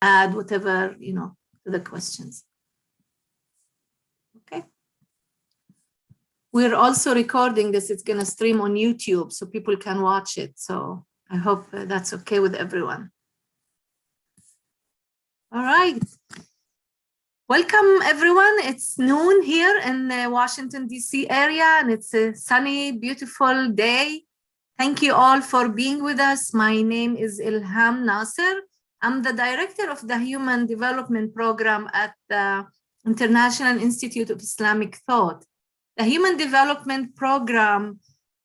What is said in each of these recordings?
add whatever, to the questions. Okay. We're also recording this. It's going to stream on YouTube so people can watch it. So I hope that's okay with everyone. All right. Welcome, everyone. It's noon here in the Washington, D.C. area, and it's a sunny, beautiful day. Thank you all for being with us. My name is Ilham Nasser. I'm the director of the Human Development Program at the International Institute of Islamic Thought. The Human Development Program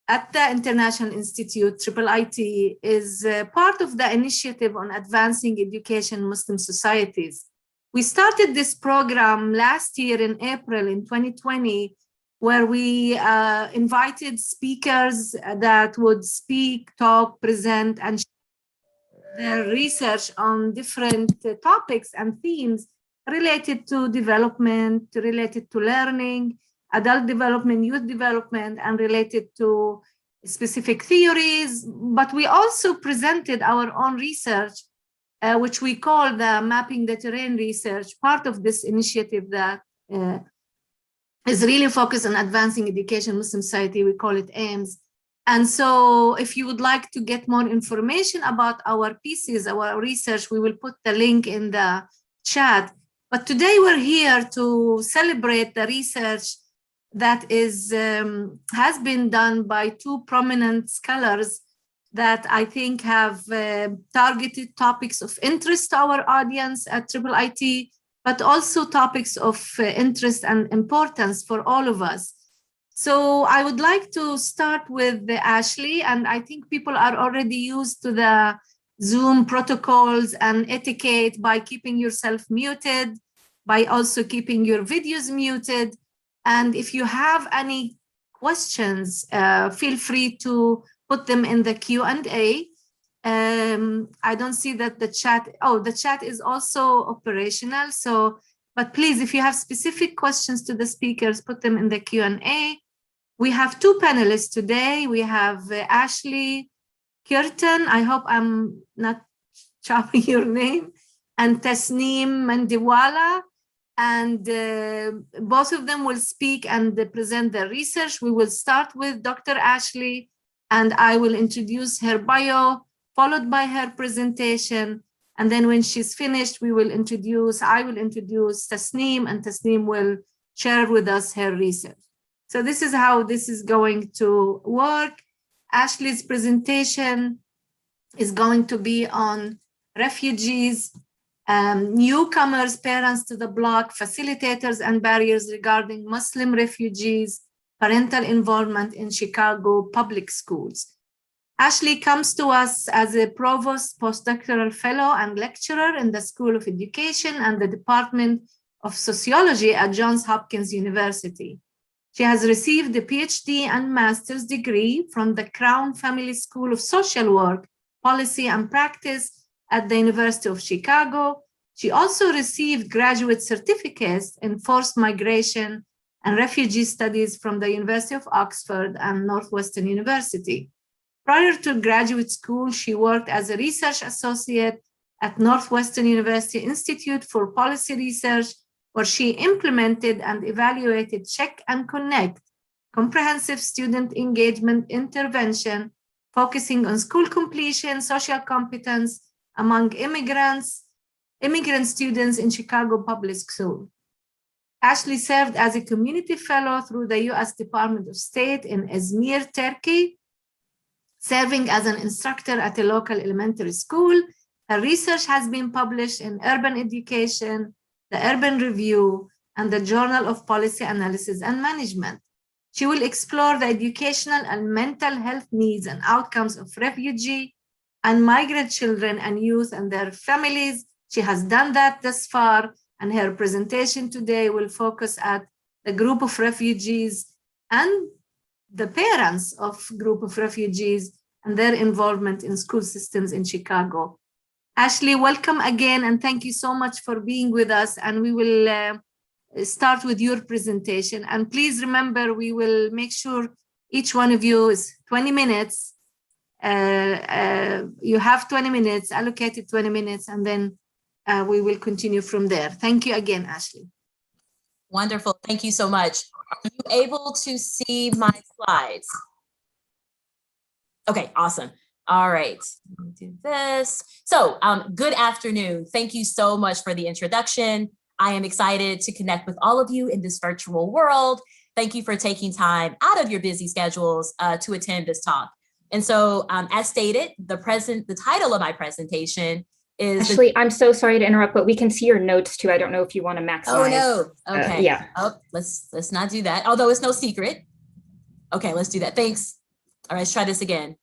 at the International Institute, IIIT, is part of the initiative on advancing education in Muslim societies. We started this program last year in April in 2020, where we invited speakers that would speak, talk, present, and share their research on different topics and themes related to development, related to learning, adult development, youth development, and related to specific theories. But we also presented our own research, which we call the Mapping the Terrain research, part of this initiative that is really focused on advancing education in Muslim society. We call it AIMS. And so if you would like to get more information about our pieces, our research, we will put the link in the chat. But today we're here to celebrate the research that has been done by two prominent scholars that I think have targeted topics of interest to our audience at IIIT, but also topics of interest and importance for all of us. So I would like to start with Ashley, and I think people are already used to the Zoom protocols and etiquette by keeping yourself muted, by also keeping your videos muted. And if you have any questions, feel free to put them in the Q&A. I don't see that the chat is also operational. So, but please, if you have specific questions to the speakers, put them in the Q&A. We have two panelists today. We have Ashley Kirtan, I hope I'm not chopping your name, and Tasneem Mandiwala. And both of them will speak and present their research. We will start with Dr. Ashley, and I will introduce her bio, followed by her presentation. And then when she's finished, I will introduce Tasneem, and Tasneem will share with us her research. So this is how this is going to work. Ashley's presentation is going to be on refugees, newcomers, parents to the bloc, facilitators and barriers regarding Muslim refugees, parental involvement in Chicago public schools. Ashley comes to us as a provost postdoctoral fellow and lecturer in the School of Education and the Department of Sociology at Johns Hopkins University. She has received a PhD and master's degree from the Crown Family School of Social Work, Policy and Practice at the University of Chicago. She also received graduate certificates in forced migration and refugee studies from the University of Oxford and Northwestern University. Prior to graduate school, she worked as a research associate at Northwestern University Institute for Policy Research, where she implemented and evaluated Check and Connect, comprehensive student engagement intervention, focusing on school completion, social competence among immigrant students in Chicago public school. Ashley served as a community fellow through the U.S. Department of State in Izmir, Turkey, serving as an instructor at a local elementary school. Her research has been published in Urban Education, the Urban Review, and the Journal of Policy Analysis and Management. She will explore the educational and mental health needs and outcomes of refugee and migrant children and youth and their families. She has done that thus far, and her presentation today will focus at the group of refugees and the parents of group of refugees and their involvement in school systems in Chicago. Ashley, welcome again, and thank you so much for being with us. And we will start with your presentation. And please remember, we will make sure each one of you is 20 minutes. You have 20 minutes, allocated 20 minutes, and then we will continue from there. Thank you again, Ashley. Wonderful. Thank you so much. Are you able to see my slides? Okay, awesome. All right, let me do this. So good afternoon. Thank you so much for the introduction. I am excited to connect with all of you in this virtual world. Thank you for taking time out of your busy schedules to attend this talk. And so as stated, the title of my presentation is— Ashley, I'm so sorry to interrupt, but we can see your notes too. I don't know if you want to maximize. Oh no, okay. Yeah. Oh, let's not do that, although it's no secret. Okay, let's do that, thanks. All right, let's try this again.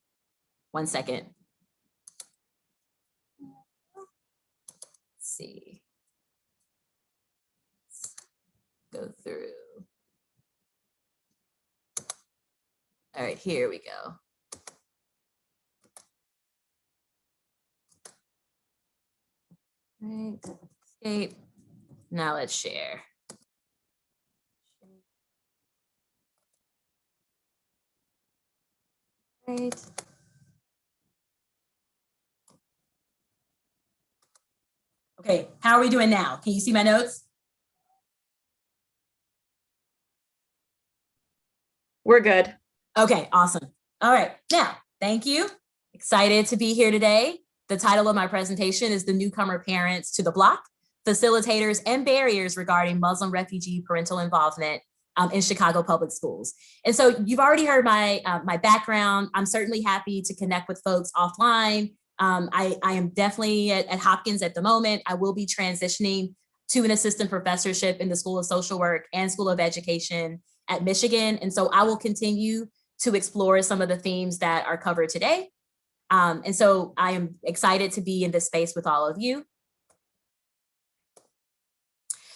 1 second. Let's see. Let's go through. All right, here we go. Right, escape. Now let's share. Right. Okay, how are we doing now? Can you see my notes? We're good. Okay, awesome. All right, now, thank you. Excited to be here today. The title of my presentation is The Newcomer Parents to the Block, Facilitators and Barriers Regarding Muslim Refugee Parental Involvement in Chicago Public Schools. And so you've already heard my background. I'm certainly happy to connect with folks offline. I am definitely at Hopkins at the moment. I will be transitioning to an assistant professorship in the School of Social Work and School of Education at Michigan. And so I will continue to explore some of the themes that are covered today. And so I am excited to be in this space with all of you.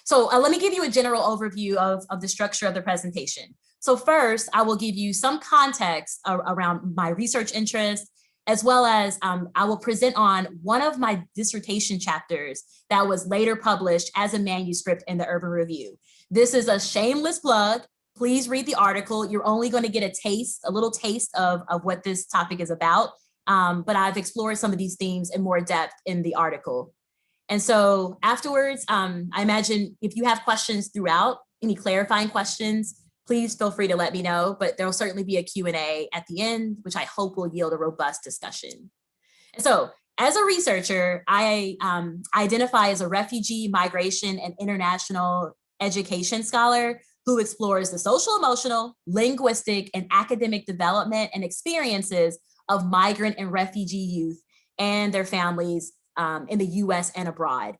So let me give you a general overview of the structure of the presentation. So first, I will give you some context around my research interests, as well as I will present on one of my dissertation chapters that was later published as a manuscript in the Urban Review. This is a shameless plug. Please read the article. You're only going to get a little taste of what this topic is about. But I've explored some of these themes in more depth in the article. And so afterwards, I imagine if you have questions throughout, any clarifying questions, please feel free to let me know, but there'll certainly be a Q&A at the end, which I hope will yield a robust discussion. And so as a researcher, I identify as a refugee, migration, and international education scholar who explores the social, emotional, linguistic, and academic development and experiences of migrant and refugee youth and their families in the US and abroad.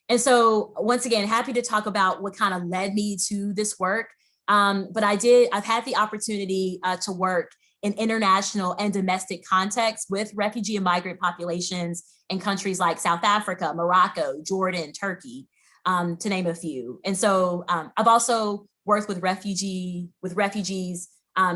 And so once again, happy to talk about what kind of led me to this work. But I've had the opportunity to work in international and domestic contexts with refugee and migrant populations in countries like South Africa, Morocco, Jordan, Turkey, to name a few. And so I've also worked with refugees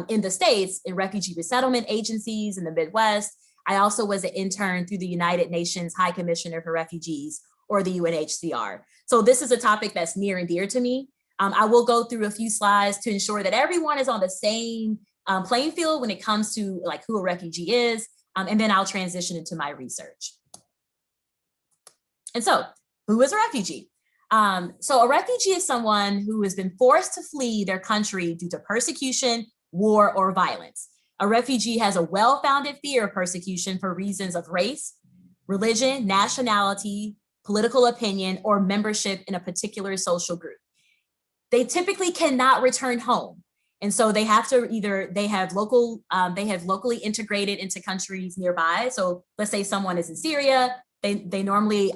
in the States in refugee resettlement agencies in the Midwest. I also was an intern through the United Nations High Commissioner for Refugees, or the UNHCR. So this is a topic that's near and dear to me. I will go through a few slides to ensure that everyone is on the same playing field when it comes to like who a refugee is, and then I'll transition into my research. And so, who is a refugee? So a refugee is someone who has been forced to flee their country due to persecution, war, or violence. A refugee has a well-founded fear of persecution for reasons of race, religion, nationality, political opinion, or membership in a particular social group. They typically cannot return home. And so they have to they have locally integrated into countries nearby. So let's say someone is in Syria, they normally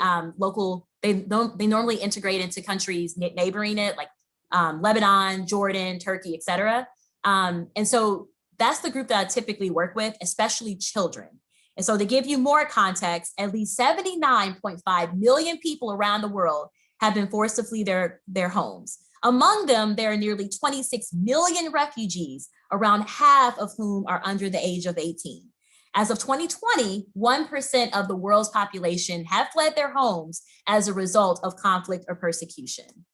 integrate into countries neighboring it, like Lebanon, Jordan, Turkey, etc. And so that's the group that I typically work with, especially children. And so to give you more context, at least 79.5 million people around the world have been forced to flee their homes. Among them, there are nearly 26 million refugees, around half of whom are under the age of 18. As of 2020, 1% of the world's population have fled their homes as a result of conflict or persecution.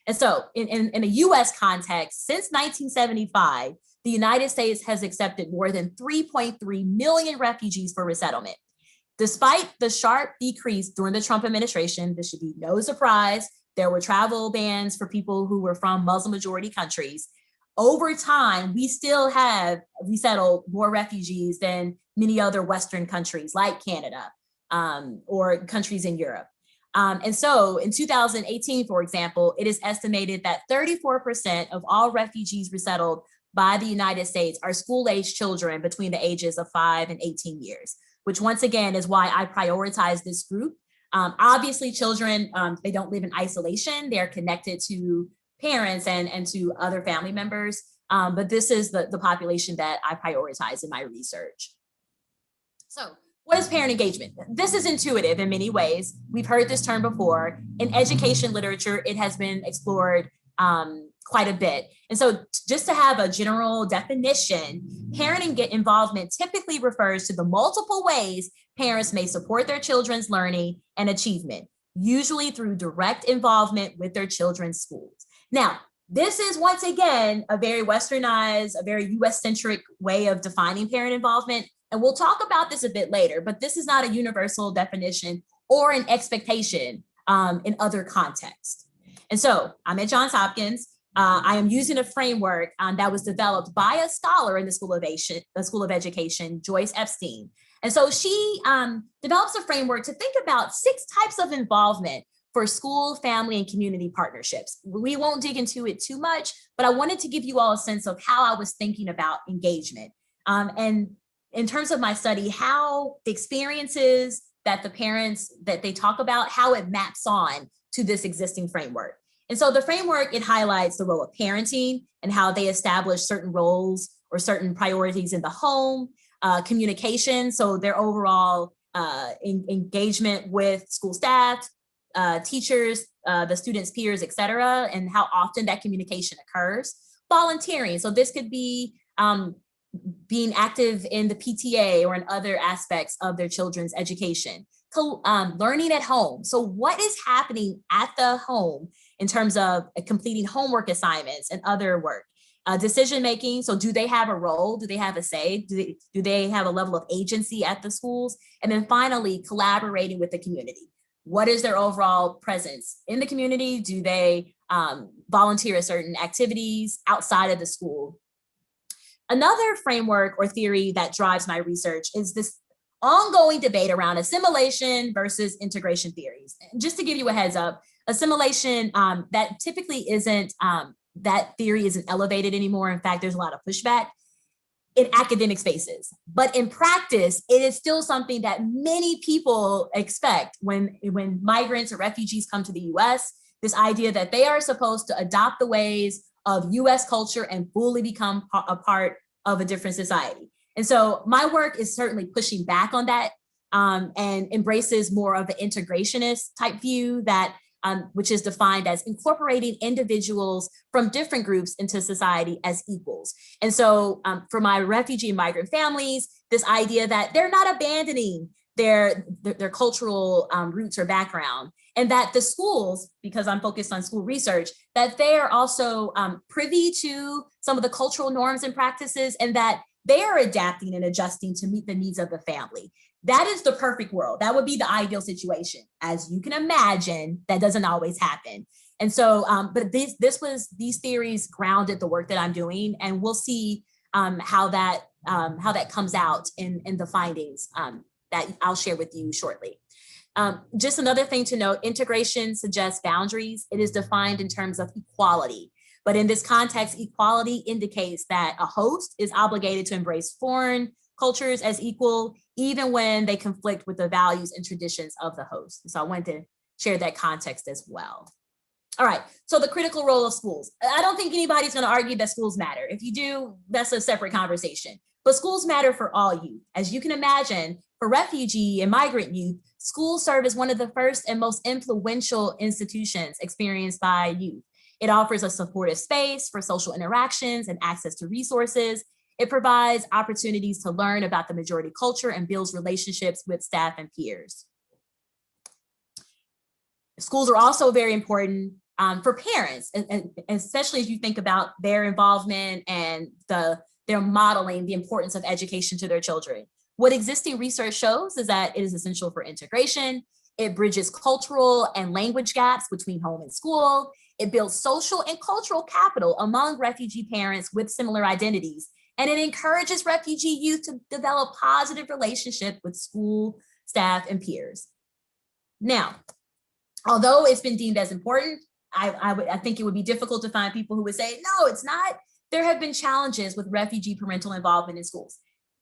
And so in a US context, since 1975, the United States has accepted more than 3.3 million refugees for resettlement. Despite the sharp decrease during the Trump administration, this should be no surprise, there were travel bans for people who were from Muslim majority countries. Over time, we still have resettled more refugees than many other Western countries like Canada or countries in Europe. And so in 2018, for example, it is estimated that 34% of all refugees resettled by the United States are school-aged children between the ages of 5 and 18 years, which once again is why I prioritize this group. Obviously, children, they don't live in isolation. They're connected to parents and to other family members, but this is the population that I prioritize in my research. So what is parent engagement? This is intuitive in many ways. We've heard this term before. In education literature, it has been explored quite a bit. And so just to have a general definition, parent involvement typically refers to the multiple ways parents may support their children's learning and achievement, usually through direct involvement with their children's schools. Now, this is once again a very westernized, a very US-centric way of defining parent involvement. And we'll talk about this a bit later, but this is not a universal definition or an expectation in other contexts. And so I'm at Johns Hopkins. I am using a framework that was developed by a scholar in the School of Education, Joyce Epstein. And so she develops a framework to think about 6 types of involvement for school, family, and community partnerships. We won't dig into it too much, but I wanted to give you all a sense of how I was thinking about engagement. And in terms of my study, how the experiences that the parents that they talk about, how it maps on to this existing framework. And so the framework, it highlights the role of parenting and how they establish certain roles or certain priorities in the home, communication, so their overall engagement with school staff, teachers, the students' peers, et cetera, and how often that communication occurs. Volunteering, so this could be being active in the PTA or in other aspects of their children's education. Learning at home, so what is happening at the home in terms of completing homework assignments and other work. Decision making, so do they have a role? Do they have a say? Do they have a level of agency at the schools? And then finally, collaborating with the community. What is their overall presence in the community? Do they volunteer at certain activities outside of the school? Another framework or theory that drives my research is this ongoing debate around assimilation versus integration theories. Just to give you a heads up, assimilation, that typically isn't, that theory isn't elevated anymore. In fact, there's a lot of pushback in academic spaces. But in practice, it is still something that many people expect when migrants or refugees come to the US, this idea that they are supposed to adopt the ways of US culture and fully become a part of a different society. And so my work is certainly pushing back on that and embraces more of an integrationist type view that which is defined as incorporating individuals from different groups into society as equals. And so for my refugee and migrant families, this idea that they're not abandoning their cultural roots or background, and that the schools, because I'm focused on school research, that they are also privy to some of the cultural norms and practices, and that they are adapting and adjusting to meet the needs of the family. That is the perfect world. That would be the ideal situation. As you can imagine, that doesn't always happen. And so, but these theories grounded the work that I'm doing, and we'll see how that comes out in the findings that I'll share with you shortly. Just another thing to note, integration suggests boundaries. It is defined in terms of equality. But in this context, equality indicates that a host is obligated to embrace foreign cultures as equal, even when they conflict with the values and traditions of the host. So I wanted to share that context as well. All right, so the critical role of schools. I don't think anybody's going to argue that schools matter. If you do, that's a separate conversation. But schools matter for all youth. As you can imagine, for refugee and migrant youth, schools serve as one of the first and most influential institutions experienced by youth. It offers a supportive space for social interactions and access to resources. It provides opportunities to learn about the majority culture and builds relationships with staff and peers. Schools are also very important for parents, and especially as you think about their involvement and their modeling the importance of education to their children. What existing research shows is that it is essential for integration. It bridges cultural and language gaps between home and school. It builds social and cultural capital among refugee parents with similar identities. And it encourages refugee youth to develop positive relationships with school, staff, and peers. Now, although it's been deemed as important, I think it would be difficult to find people who would say, no, it's not. There have been challenges with refugee parental involvement in schools.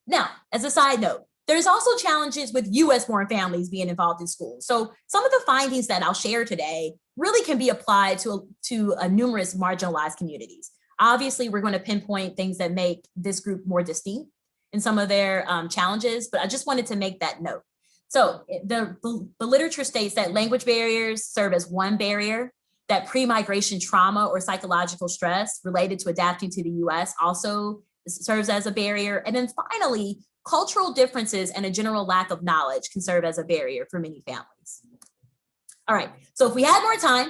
Now, as a side note, there's also challenges with US-born families being involved in schools. So some of the findings that I'll share today really can be applied to numerous marginalized communities. Obviously, we're going to pinpoint things that make this group more distinct in some of their challenges, but I just wanted to make that note. So the literature states that language barriers serve as one barrier, that pre-migration trauma or psychological stress related to adapting to the US also serves as a barrier. And then finally, cultural differences and a general lack of knowledge can serve as a barrier for many families. All right, so if we had more time,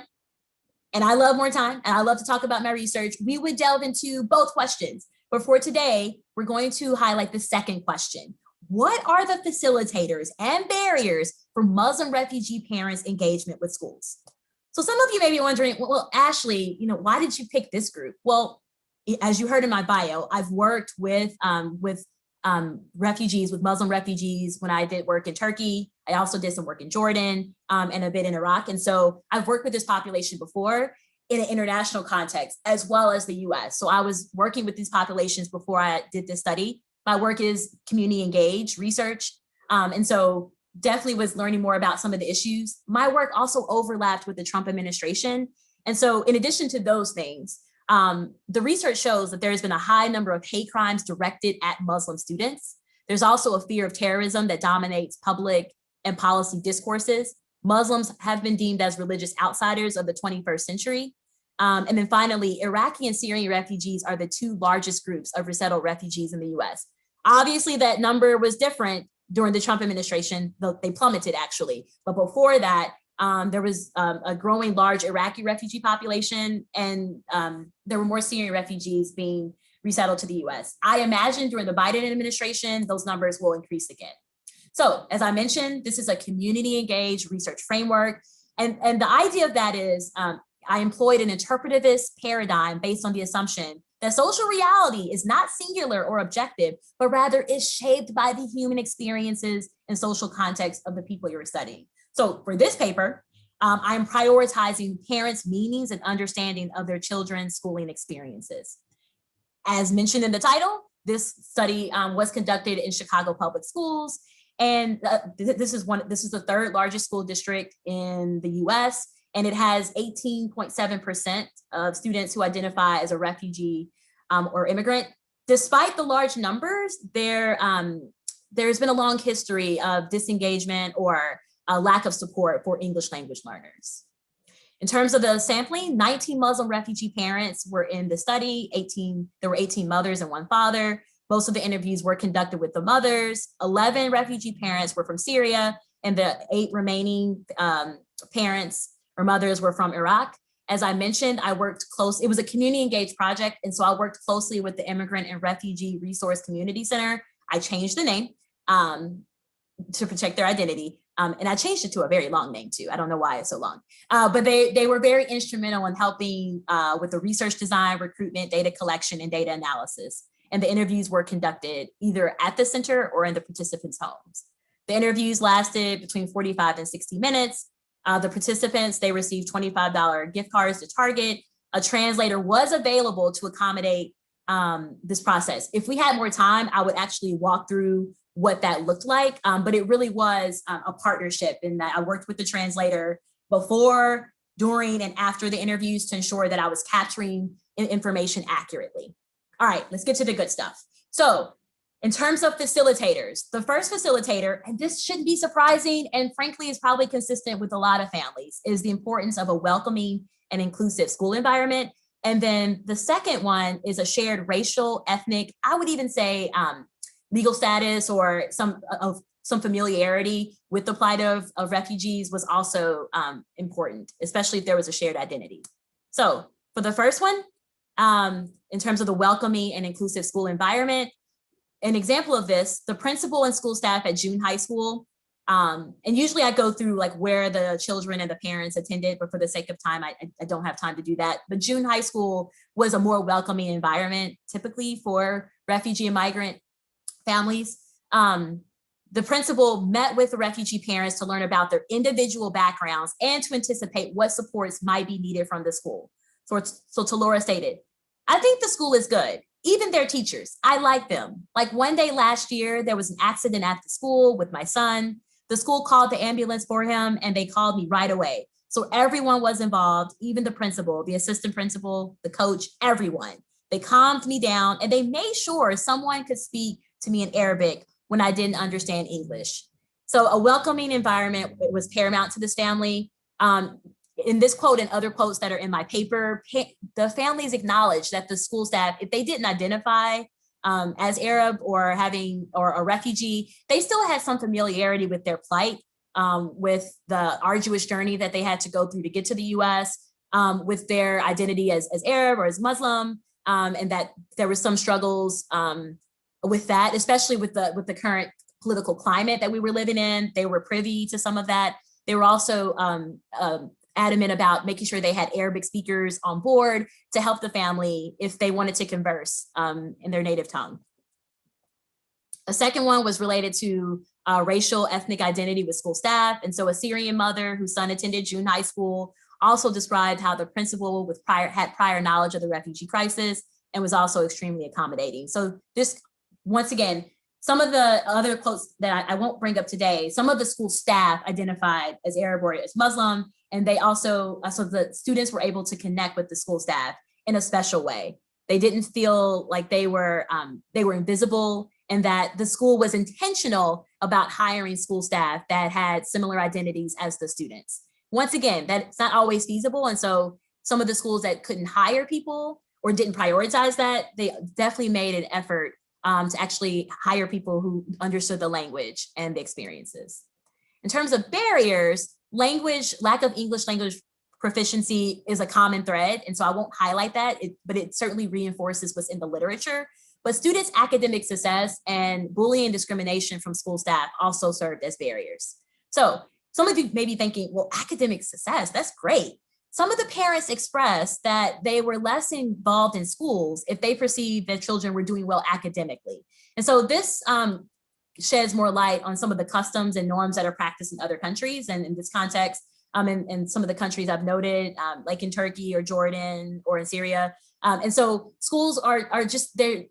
and I love more time, and I love to talk about my research, we would delve into both questions. But for today, we're going to highlight the second question. What are the facilitators and barriers for Muslim refugee parents' engagement with schools? So some of you may be wondering, well, Ashley, why did you pick this group? Well, as you heard in my bio, I've worked with refugees, with Muslim refugees when I did work in Turkey. I also did some work in Jordan and a bit in Iraq. And so I've worked with this population before in an international context, as well as the US. So I was working with these populations before I did this study. My work is community engaged research. And so definitely was learning more about some of the issues. My work also overlapped with the Trump administration. And so in addition to those things, the research shows that there's been a high number of hate crimes directed at Muslim students. There's also a fear of terrorism that dominates public and policy discourses. Muslims have been deemed as religious outsiders of the 21st century. And then finally, Iraqi and Syrian refugees are the two largest groups of resettled refugees in the US. Obviously, that number was different during the Trump administration, though they plummeted actually. But before that, there was a growing large Iraqi refugee population, and there were more Syrian refugees being resettled to the US. I imagine during the Biden administration, those numbers will increase again. So as I mentioned, this is a community engaged research framework. And the idea of that is I employed an interpretivist paradigm based on the assumption that social reality is not singular or objective, but rather is shaped by the human experiences and social context of the people you're studying. So for this paper, I'm prioritizing parents' meanings and understanding of their children's schooling experiences. As mentioned in the title, this study was conducted in Chicago public schools. And this is the third largest school district in the US. And it has 18.7% of students who identify as a refugee or immigrant. Despite the large numbers, there's been a long history of disengagement or a lack of support for English language learners. In terms of the sampling, 19 Muslim refugee parents were in the study. There were 18 mothers and one father. Most of the interviews were conducted with the mothers. 11 refugee parents were from Syria, and the 8 remaining parents or mothers were from Iraq. As I mentioned, it was a community engaged project. And so I worked closely with the Immigrant and Refugee Resource Community Center. I changed the name to protect their identity. And I changed it to a very long name too. I don't know why it's so long, but they were very instrumental in helping with the research design, recruitment, data collection, and data analysis. And the interviews were conducted either at the center or in the participants' homes. The interviews lasted between 45 and 60 minutes. The participants, they received $25 gift cards to Target. A translator was available to accommodate this process. If we had more time, I would actually walk through what that looked like, but it really was a partnership in that I worked with the translator before, during, and after the interviews to ensure that I was capturing information accurately. All right, let's get to the good stuff. So in terms of facilitators, the first facilitator, and this shouldn't be surprising, and frankly is probably consistent with a lot of families, is the importance of a welcoming and inclusive school environment. And then the second one is a shared racial, ethnic, I would even say legal status or some familiarity with the plight of refugees was also important, especially if there was a shared identity. So for the first one, in terms of the welcoming and inclusive school environment, an example of this, the principal and school staff at June High School, and usually I go through like where the children and the parents attended, but for the sake of time, I don't have time to do that. But June High School was a more welcoming environment, typically for refugee and migrant families. The principal met with the refugee parents to learn about their individual backgrounds and to anticipate what supports might be needed from the school. So Talora stated, I think the school is good. Even their teachers, I like them. Like one day last year, there was an accident at the school with my son. The school called the ambulance for him and they called me right away. So everyone was involved, even the principal, the assistant principal, the coach, everyone. They calmed me down and they made sure someone could speak to me in Arabic when I didn't understand English. So a welcoming environment was paramount to this family. In this quote and other quotes that are in my paper, the families acknowledged that the school staff, if they didn't identify as Arab or a refugee, they still had some familiarity with their plight, with the arduous journey that they had to go through to get to the US, with their identity as Arab or as Muslim, and that there were some struggles with that, especially with the current political climate that we were living in. They were privy to some of that. They were also adamant about making sure they had Arabic speakers on board to help the family if they wanted to converse in their native tongue. A second one was related to racial ethnic identity with school staff. And so a Syrian mother whose son attended June High School also described how the principal had prior knowledge of the refugee crisis and was also extremely accommodating. So just once again, some of the other quotes that I won't bring up today, some of the school staff identified as Arab or as Muslim, and they also, so the students were able to connect with the school staff in a special way. They didn't feel like they were invisible, and that the school was intentional about hiring school staff that had similar identities as the students. Once again, that's not always feasible. And so some of the schools that couldn't hire people or didn't prioritize that, they definitely made an effort to actually hire people who understood the language and the experiences. In terms of barriers, lack of English language proficiency is a common thread. And so I won't highlight that, but it certainly reinforces what's in the literature. But students' academic success and bullying and discrimination from school staff also served as barriers. So some of you may be thinking, well, academic success, that's great. Some of the parents expressed that they were less involved in schools if they perceived that children were doing well academically. And so this sheds more light on some of the customs and norms that are practiced in other countries. And in this context, in some of the countries I've noted, like in Turkey or Jordan or in Syria. And so schools are just, they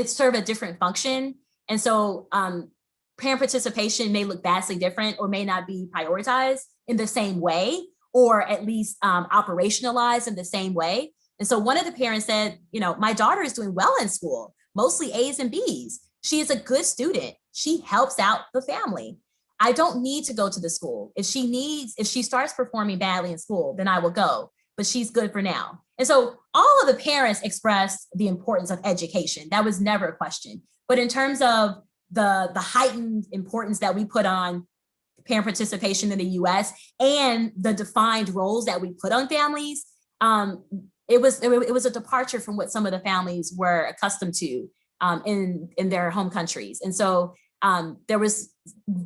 serve a different function. And so parent participation may look vastly different or may not be prioritized in the same way, or at least operationalized in the same way. And so one of the parents said, my daughter is doing well in school, mostly A's and B's. She is a good student. She helps out the family. I don't need to go to the school. If she starts performing badly in school, then I will go, but she's good for now. And so all of the parents expressed the importance of education. That was never a question. But in terms of the heightened importance that we put on parent participation in the US and the defined roles that we put on families, it was a departure from what some of the families were accustomed to in their home countries. And so there was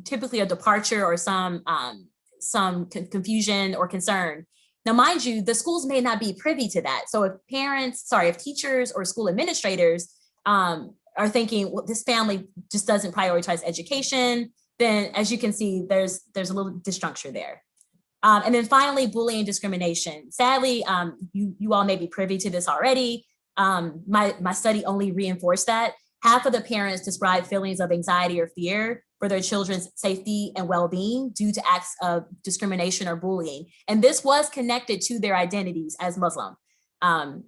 typically a departure or some confusion or concern. Now, mind you, the schools may not be privy to that. So if teachers or school administrators are thinking, well, this family just doesn't prioritize education, then as you can see, there's a little disjuncture there. And then finally, bullying and discrimination. Sadly, you all may be privy to this already. My study only reinforced that. Half of the parents described feelings of anxiety or fear for their children's safety and well-being due to acts of discrimination or bullying. And this was connected to their identities as Muslim. And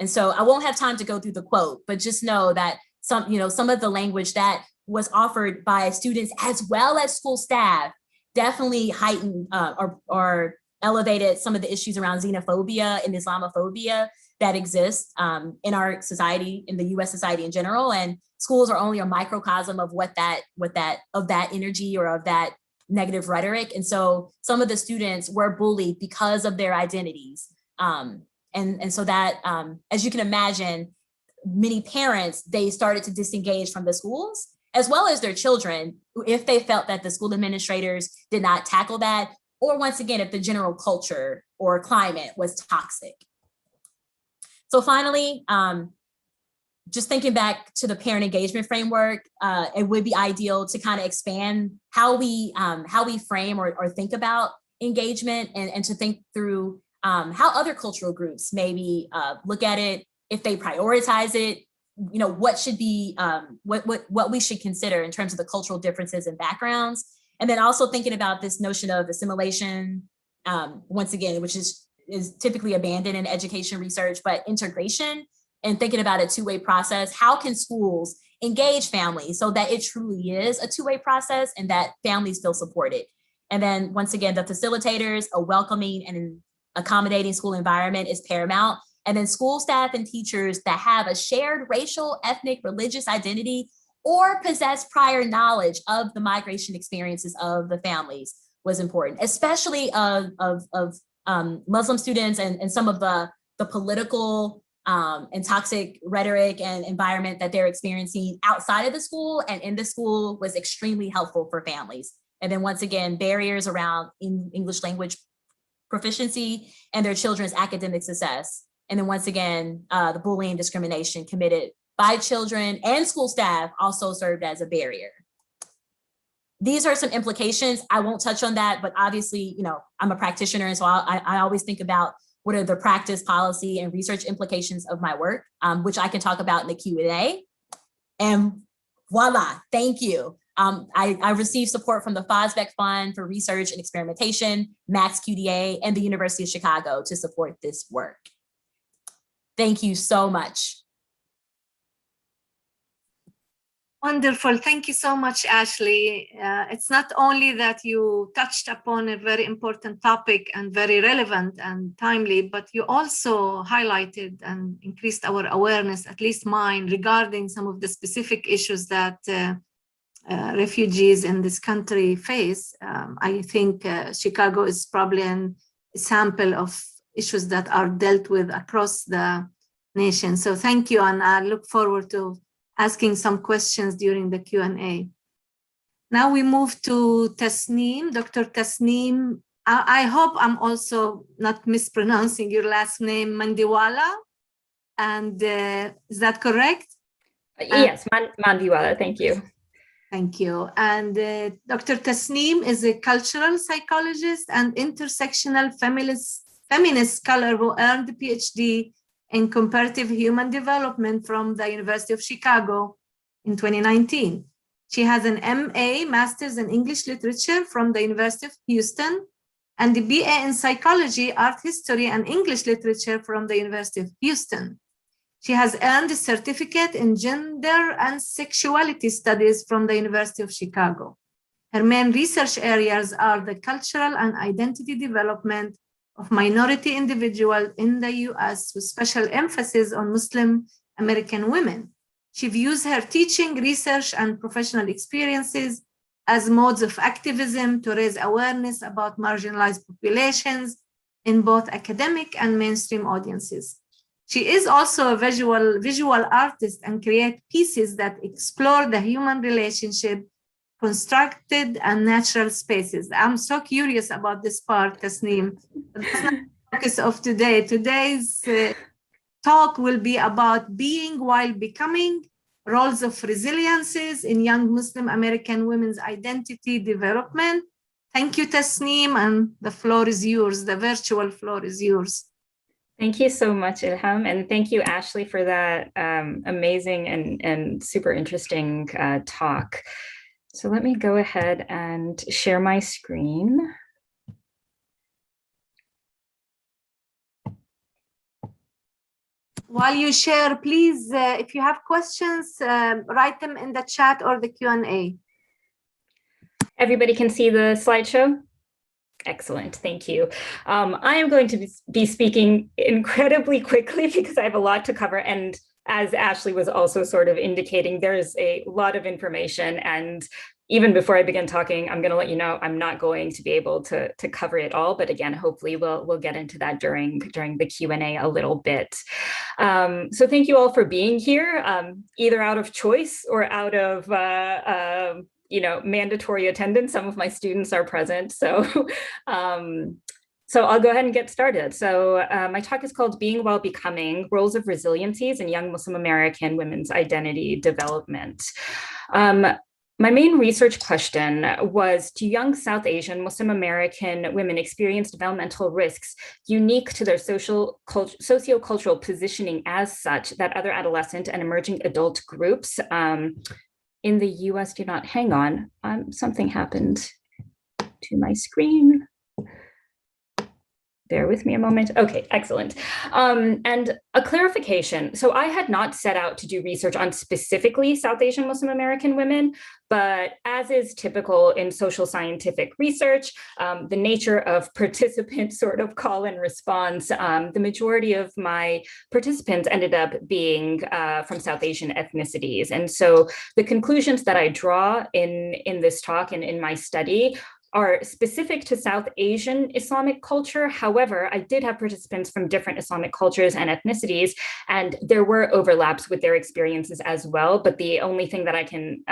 so I won't have time to go through the quote, but just know that some of the language that was offered by students as well as school staff definitely heightened or elevated some of the issues around xenophobia and Islamophobia that exist in our society, in the US society in general. And schools are only a microcosm of that energy or of that negative rhetoric. And so some of the students were bullied because of their identities. And so that, as you can imagine, many parents, they started to disengage from the schools as well as their children if they felt that the school administrators did not tackle that, or once again, if the general culture or climate was toxic. So finally, just thinking back to the parent engagement framework, it would be ideal to kind of expand how we frame or think about engagement, and to think through how other cultural groups maybe look at it, if they prioritize it, what should be, what we should consider in terms of the cultural differences and backgrounds. And then also thinking about this notion of assimilation, once again, which is typically abandoned in education research, but integration, and thinking about a two-way process. How can schools engage families so that it truly is a two-way process and that families feel supported? And then once again, the facilitators, a welcoming and accommodating school environment is paramount. And then school staff and teachers that have a shared racial, ethnic, religious identity or possess prior knowledge of the migration experiences of the families was important, especially of Muslim students and some of the political and toxic rhetoric and environment that they're experiencing outside of the school and in the school was extremely helpful for families. And then once again, barriers around English language proficiency and their children's academic success. And then once again, the bullying and discrimination committed by children and school staff also served as a barrier. These are some implications. I won't touch on that, but obviously, I'm a practitioner, and so I always think about what are the practice, policy, and research implications of my work, which I can talk about in the Q&A. And voila, thank you. I received support from the Fosbeck Fund for Research and Experimentation, Max QDA, and the University of Chicago to support this work. Thank you so much. Wonderful. Thank you so much, Ashley. It's not only that you touched upon a very important topic and very relevant and timely, but you also highlighted and increased our awareness, at least mine, regarding some of the specific issues that refugees in this country face. I think Chicago is probably a sample of issues that are dealt with across the nation. So thank you, and I look forward to asking some questions during the Q&A. Now we move to Tasneem, Dr. Tasneem. I hope I'm also not mispronouncing your last name, Mandiwala. And is that correct? Yes, Mandiwala, thank you. Thank you. And Dr. Tasneem is a cultural psychologist and intersectional feminist scholar who earned a PhD in comparative human development from the University of Chicago in 2019. She has an MA, Master's in English Literature from the University of Houston, and a BA in Psychology, Art History, and English Literature from the University of Houston. She has earned a certificate in Gender and Sexuality Studies from the University of Chicago. Her main research areas are the cultural and identity development of minority individuals in the US, with special emphasis on Muslim American women. She views her teaching, research, and professional experiences as modes of activism to raise awareness about marginalized populations in both academic and mainstream audiences. She is also a visual artist and creates pieces that explore the human relationship, constructed and natural spaces. I'm so curious about this part, Tasneem. That's not the focus of today. Today's talk will be about being while becoming, roles of resiliences in young Muslim American women's identity development. Thank you, Tasneem, and the floor is yours. The virtual floor is yours. Thank you so much, Ilham, and thank you, Ashley, for that amazing and super interesting talk. So let me go ahead and share my screen. While you share, please, if you have questions, write them in the chat or the Q&A. Everybody can see the slideshow? Excellent, thank you. I am going to be speaking incredibly quickly because I have a lot to cover, and as Ashley was also sort of indicating, there's a lot of information, and even before I begin talking, I'm going to let you know I'm not going to be able to cover it all, but again, hopefully we'll get into that during the Q&A a little bit. So thank you all for being here, either out of choice or out of mandatory attendance. Some of my students are present, so so I'll go ahead and get started. So my talk is called Being While Becoming, Roles of Resiliencies in Young Muslim American Women's Identity Development. My main research question was, do young South Asian Muslim American women experience developmental risks unique to their socio-cultural positioning as such that other adolescent and emerging adult groups in the US do not? Hang on, something happened to my screen. Bear with me a moment. Okay, excellent. And a clarification. So I had not set out to do research on specifically South Asian Muslim American women, but as is typical in social scientific research, the nature of participant sort of call and response, the majority of my participants ended up being from South Asian ethnicities. And so the conclusions that I draw in this talk and in my study are specific to South Asian Islamic culture. However, I did have participants from different Islamic cultures and ethnicities, and there were overlaps with their experiences as well. But the only thing that I can,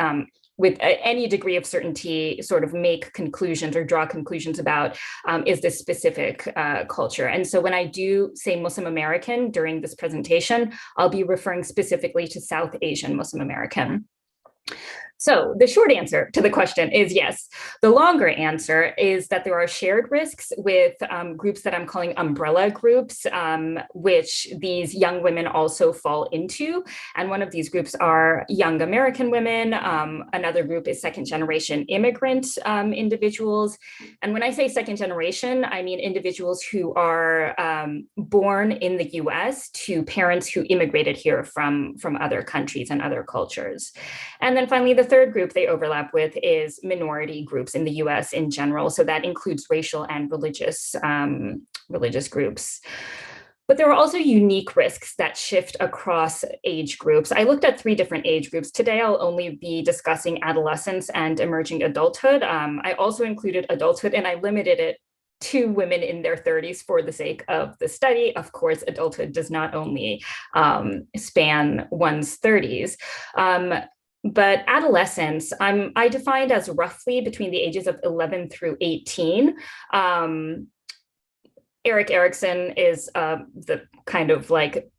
with any degree of certainty, sort of make conclusions or draw conclusions about is this specific culture. And so when I do say Muslim American during this presentation, I'll be referring specifically to South Asian Muslim American. So the short answer to the question is yes. The longer answer is that there are shared risks with groups that I'm calling umbrella groups, which these young women also fall into. And one of these groups are young American women. Another group is second generation immigrant individuals. And when I say second generation, I mean individuals who are born in the US to parents who immigrated here from other countries and other cultures. And then finally, the third group they overlap with is minority groups in the US in general. So that includes racial and religious groups. But there are also unique risks that shift across age groups. I looked at 3 different age groups. Today, I'll only be discussing adolescence and emerging adulthood. I also included adulthood, and I limited it to women in their 30s for the sake of the study. Of course, adulthood does not only span one's 30s. But adolescence, I defined as roughly between the ages of 11 through 18. Erik Erikson is the kind of like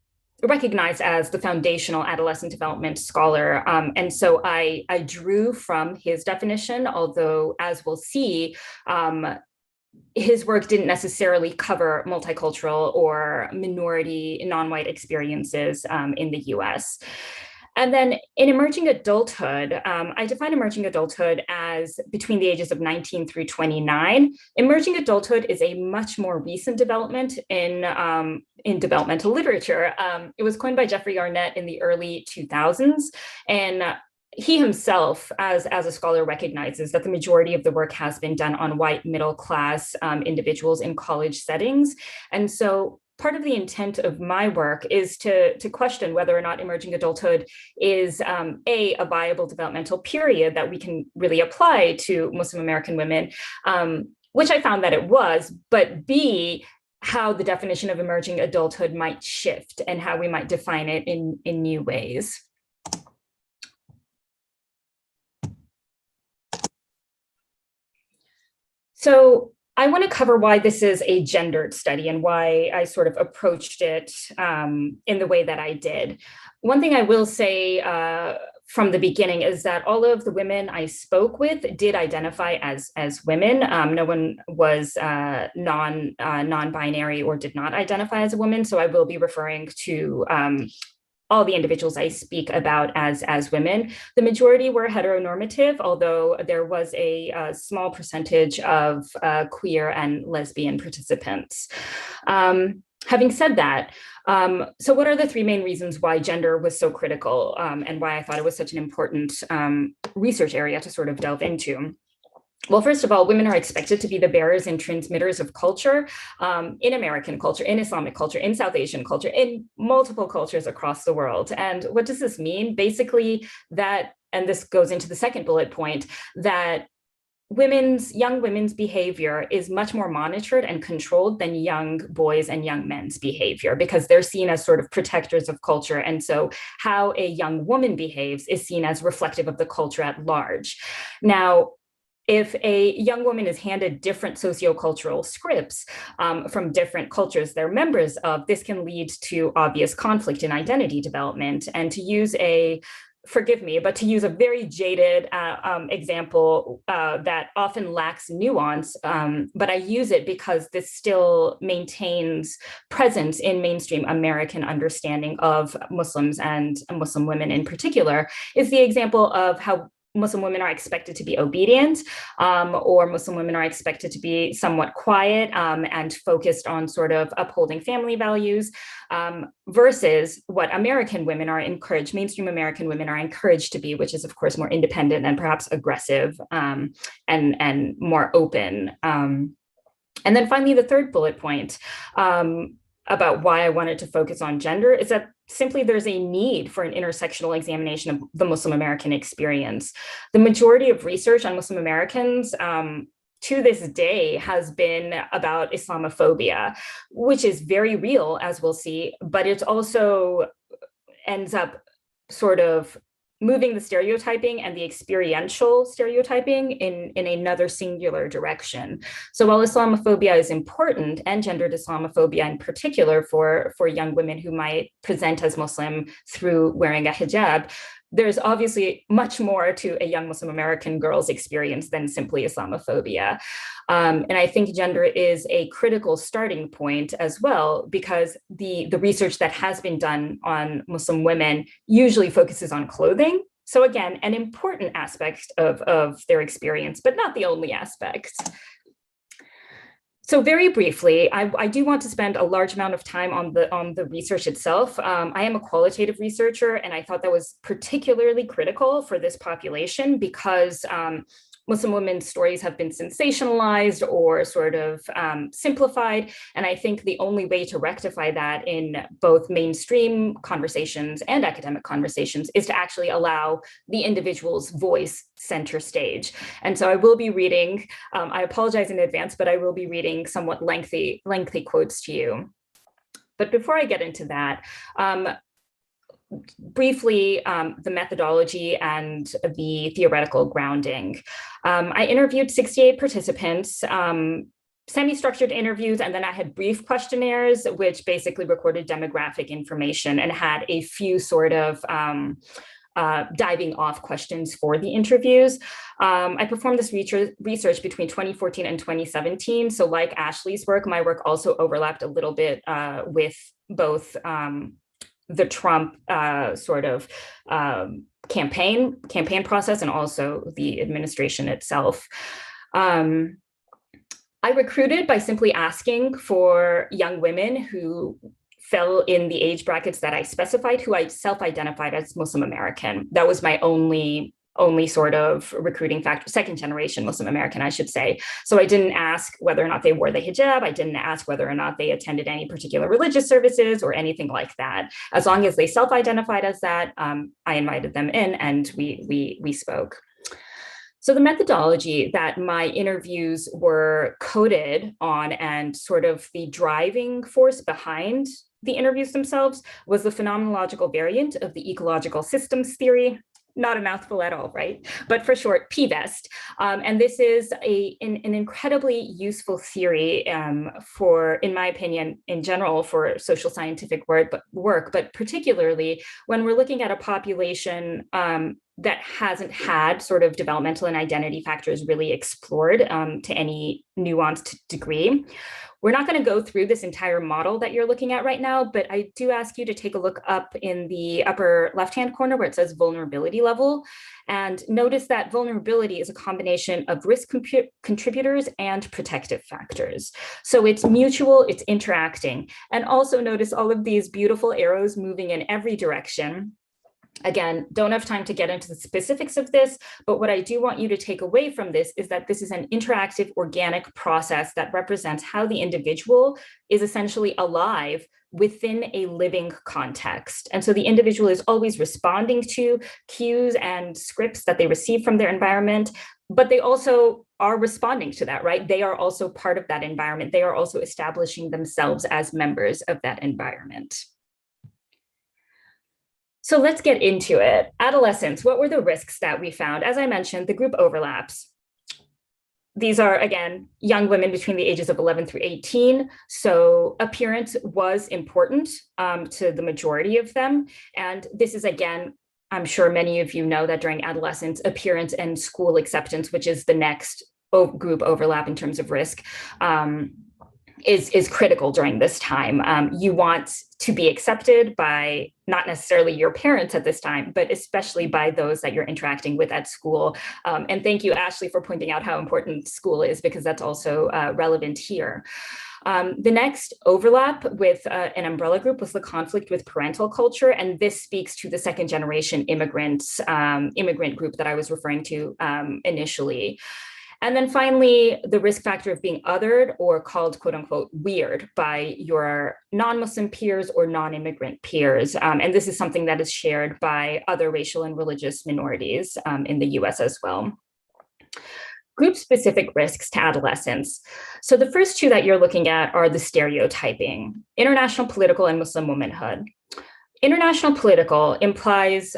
recognized as the foundational adolescent development scholar. And so I drew from his definition, although as we'll see, his work didn't necessarily cover multicultural or minority non-white experiences in the US. And then in emerging adulthood, I define emerging adulthood as between the ages of 19 through 29. Emerging adulthood is a much more recent development in developmental literature. It was coined by Jeffrey Arnett in the early 2000s. And he himself, as a scholar, recognizes that the majority of the work has been done on white middle class individuals in college settings. And so part of the intent of my work is to question whether or not emerging adulthood is a viable developmental period that we can really apply to Muslim American women, which I found that it was, but B, how the definition of emerging adulthood might shift and how we might define it in new ways. So I want to cover why this is a gendered study and why I sort of approached it in the way that I did. One thing I will say from the beginning is that all of the women I spoke with did identify as women. No one was non-binary or did not identify as a woman. So I will be referring to all the individuals I speak about as women. The majority were heteronormative, although there was a small percentage of queer and lesbian participants. Having said that, so what are the 3 main reasons why gender was so critical and why I thought it was such an important research area to sort of delve into? Well, first of all, women are expected to be the bearers and transmitters of culture in American culture, in Islamic culture, in South Asian culture, in multiple cultures across the world. And what does this mean? Basically that, and this goes into the second bullet point, that young women's behavior is much more monitored and controlled than young boys and young men's behavior, because they're seen as sort of protectors of culture. And so how a young woman behaves is seen as reflective of the culture at large. Now, if a young woman is handed different sociocultural scripts from different cultures they're members of, this can lead to obvious conflict in identity development. And to use forgive me, but to use a very jaded example that often lacks nuance, but I use it because this still maintains presence in mainstream American understanding of Muslims and Muslim women in particular, is the example of how Muslim women are expected to be obedient, or Muslim women are expected to be somewhat quiet and focused on sort of upholding family values, versus what American women are encouraged, mainstream American women are encouraged to be, which is of course more independent and perhaps aggressive and more open. And then finally, the third bullet point about why I wanted to focus on gender is that simply there's a need for an intersectional examination of the Muslim American experience. The majority of research on Muslim Americans to this day has been about Islamophobia, which is very real, as we'll see, but it also ends up sort of moving the stereotyping and the experiential stereotyping in another singular direction. So while Islamophobia is important, and gendered Islamophobia in particular for young women who might present as Muslim through wearing a hijab, there's obviously much more to a young Muslim American girl's experience than simply Islamophobia. And I think gender is a critical starting point as well, because the research that has been done on Muslim women usually focuses on clothing. So again, an important aspect of their experience, but not the only aspect. So very briefly, I do want to spend a large amount of time on the research itself. I am a qualitative researcher, and I thought that was particularly critical for this population because Muslim women's stories have been sensationalized or sort of simplified. And I think the only way to rectify that in both mainstream conversations and academic conversations is to actually allow the individual's voice center stage. And so I will be reading, I apologize in advance, but I will be reading somewhat lengthy quotes to you. But before I get into that, briefly, the methodology and the theoretical grounding. I interviewed 68 participants, semi-structured interviews, and then I had brief questionnaires, which basically recorded demographic information and had a few sort of diving off questions for the interviews. I performed this research between 2014 and 2017. So like Ashley's work, my work also overlapped a little bit with both the Trump sort of campaign process and also the administration itself. I recruited by simply asking for young women who fell in the age brackets that I specified, who I self-identified as Muslim American. That was my only sort of recruiting factor, second generation Muslim American, I should say. So I didn't ask whether or not they wore the hijab. I didn't ask whether or not they attended any particular religious services or anything like that. As long as they self-identified as that, I invited them in and we spoke. So the methodology that my interviews were coded on and sort of the driving force behind the interviews themselves was the phenomenological variant of the ecological systems theory. Not a mouthful at all, right? But for short, PVEST. And this is an incredibly useful theory for, in my opinion, in general, for social scientific work, but particularly when we're looking at a population that hasn't had sort of developmental and identity factors really explored to any nuanced degree. We're not going to go through this entire model that you're looking at right now, but I do ask you to take a look up in the upper left-hand corner where it says vulnerability level, and notice that vulnerability is a combination of risk contributors and protective factors. So it's mutual, it's interacting. And also notice all of these beautiful arrows moving in every direction. Again, don't have time to get into the specifics of this, but what I do want you to take away from this is that this is an interactive, organic process that represents how the individual is essentially alive within a living context. And so the individual is always responding to cues and scripts that they receive from their environment, but they also are responding to that, right? They are also part of that environment. They are also establishing themselves as members of that environment. So let's get into it. Adolescents, what were the risks that we found? As I mentioned, the group overlaps. These are, again, young women between the ages of 11 through 18. So appearance was important to the majority of them. And this is, again, I'm sure many of you know that during adolescence, appearance and school acceptance, which is the next group overlap in terms of risk, is critical during this time. You want to be accepted by not necessarily your parents at this time, but especially by those that you're interacting with at school. And thank you, Ashley, for pointing out how important school is, because that's also relevant here. The next overlap with an umbrella group was the conflict with parental culture. And this speaks to the second generation immigrant group that I was referring to initially. And then finally, the risk factor of being othered or called, quote unquote, weird by your non-Muslim peers or non-immigrant peers. And this is something that is shared by other racial and religious minorities in the US as well. Group-specific risks to adolescence. So the first two that you're looking at are the stereotyping, international political and Muslim womanhood. International political implies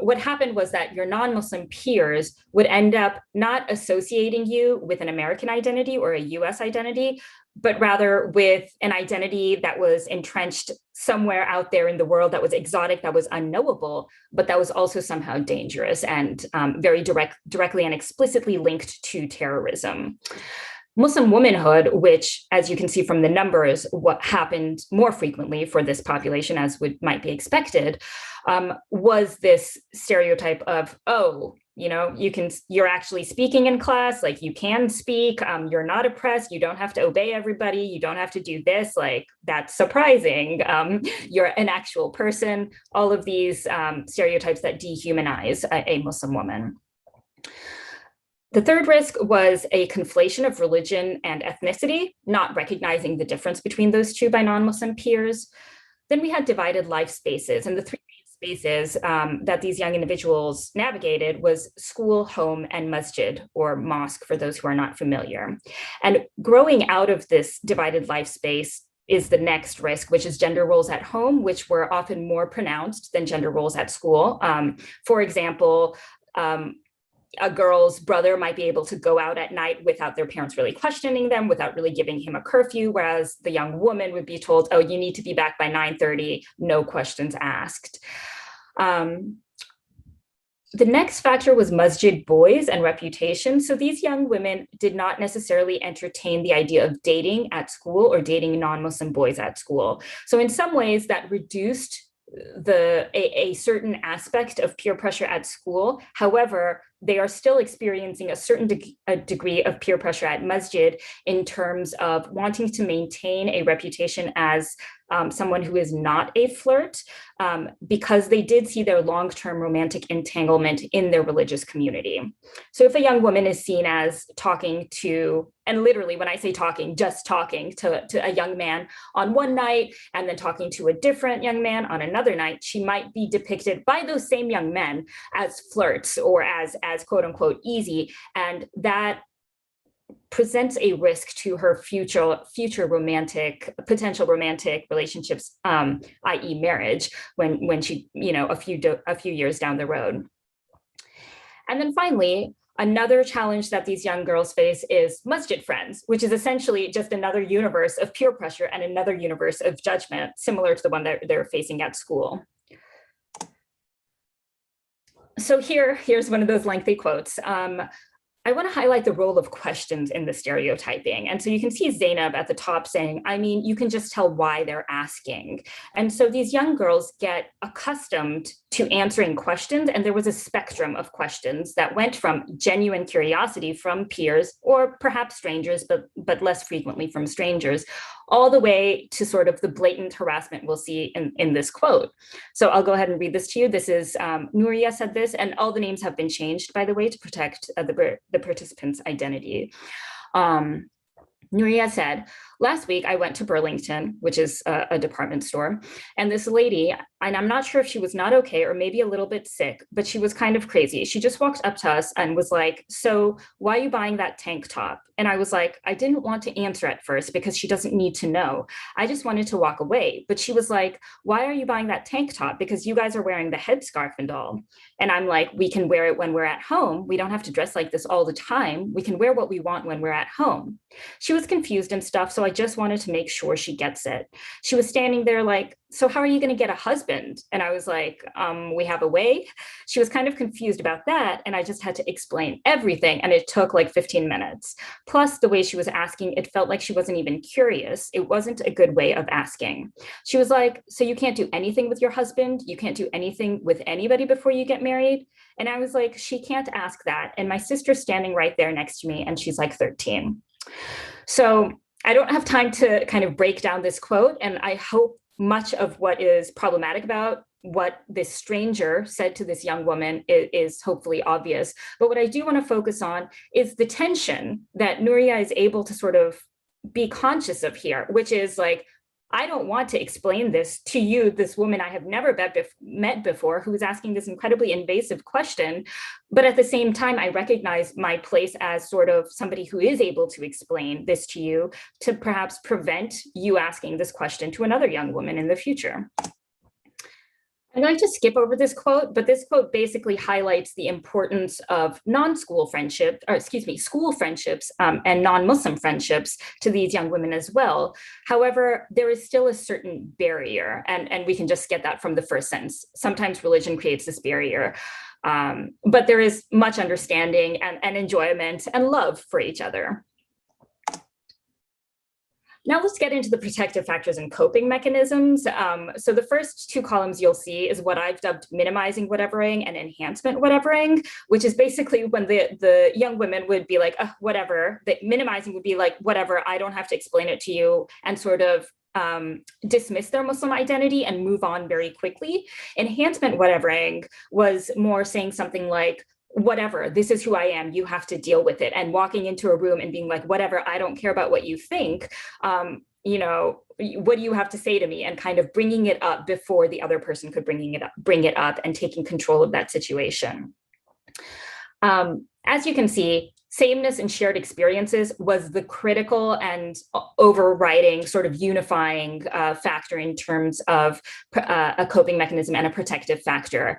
what happened was that your non-Muslim peers would end up not associating you with an American identity or a US identity, but rather with an identity that was entrenched somewhere out there in the world, that was exotic, that was unknowable, but that was also somehow dangerous and very directly and explicitly linked to terrorism. Muslim womanhood, which, as you can see from the numbers, what happened more frequently for this population, as might be expected, was this stereotype of, oh, you know, you're actually speaking in class, like you can speak, you're not oppressed, you don't have to obey everybody, you don't have to do this, like that's surprising, you're an actual person, all of these stereotypes that dehumanize a Muslim woman. The third risk was a conflation of religion and ethnicity, not recognizing the difference between those two by non-Muslim peers. Then we had divided life spaces, and the three spaces that these young individuals navigated was school, home, and masjid, or mosque for those who are not familiar. And growing out of this divided life space is the next risk, which is gender roles at home, which were often more pronounced than gender roles at school. For example, a girl's brother might be able to go out at night without their parents really questioning them, without really giving him a curfew, whereas the young woman would be told, oh, you need to be back by 9:30, no questions asked. The next factor was masjid boys and reputation. So these young women did not necessarily entertain the idea of dating at school or dating non-Muslim boys at school. So in some ways that reduced a certain aspect of peer pressure at school. However, they are still experiencing a certain degree of peer pressure at masjid in terms of wanting to maintain a reputation as someone who is not a flirt, because they did see their long-term romantic entanglement in their religious community. So if a young woman is seen as talking to, and literally when I say talking, just talking to a young man on one night and then talking to a different young man on another night, she might be depicted by those same young men as flirts or as quote unquote easy. And that presents a risk to her future potential romantic relationships, i.e. marriage, when she, a few years down the road. And then finally, another challenge that these young girls face is masjid friends, which is essentially just another universe of peer pressure and another universe of judgment, similar to the one that they're facing at school. So here's one of those lengthy quotes. I want to highlight the role of questions in the stereotyping. And so you can see Zainab at the top saying, I mean, you can just tell why they're asking. And so these young girls get accustomed to answering questions. And there was a spectrum of questions that went from genuine curiosity from peers or perhaps strangers, but less frequently from strangers, all the way to sort of the blatant harassment we'll see in this quote. So I'll go ahead and read this to you. This is Nuria said this, and all the names have been changed, by the way, to protect the participant's identity. Nuria said, last week I went to Burlington, which is a department store, and this lady, and I'm not sure if she was not okay or maybe a little bit sick, but she was kind of crazy. She just walked up to us and was like, so why are you buying that tank top? And I was like, I didn't want to answer at first because she doesn't need to know. I just wanted to walk away. But she was like, why are you buying that tank top? Because you guys are wearing the headscarf and all. And I'm like, we can wear it when we're at home. We don't have to dress like this all the time. We can wear what we want when we're at home. She was confused and stuff, so I just wanted to make sure she gets it. She was standing there like, so how are you going to get a husband? And I was like, we have a way. She was kind of confused about that. And I just had to explain everything. And it took like 15 minutes. Plus the way she was asking, it felt like she wasn't even curious. It wasn't a good way of asking. She was like, so you can't do anything with your husband? You can't do anything with anybody before you get married? And I was like, she can't ask that. And my sister's standing right there next to me, and she's like 13. So I don't have time to kind of break down this quote, and I hope much of what is problematic about what this stranger said to this young woman is hopefully obvious. But what I do want to focus on is the tension that Nuria is able to sort of be conscious of here, which is like, I don't want to explain this to you, this woman I have never met before, who is asking this incredibly invasive question. But at the same time, I recognize my place as sort of somebody who is able to explain this to you, to perhaps prevent you asking this question to another young woman in the future. I'm going to skip over this quote, but this quote basically highlights the importance of school friendships and non-Muslim friendships to these young women as well. However, there is still a certain barrier, and we can just get that from the first sentence. Sometimes religion creates this barrier, but there is much understanding and enjoyment and love for each other. Now let's get into the protective factors and coping mechanisms. So the first two columns you'll see is what I've dubbed minimizing whatevering and enhancement whatevering, which is basically when the young women would be like, whatever. The minimizing would be like, whatever, I don't have to explain it to you, and sort of dismiss their Muslim identity and move on very quickly. Enhancement whatevering was more saying something like, whatever, this is who I am, you have to deal with it. And walking into a room and being like, whatever, I don't care about what you think, you know, what do you have to say to me? And kind of bringing it up before the other person could bring it up and taking control of that situation. As you can see, sameness and shared experiences was the critical and overriding sort of unifying factor in terms of a coping mechanism and a protective factor.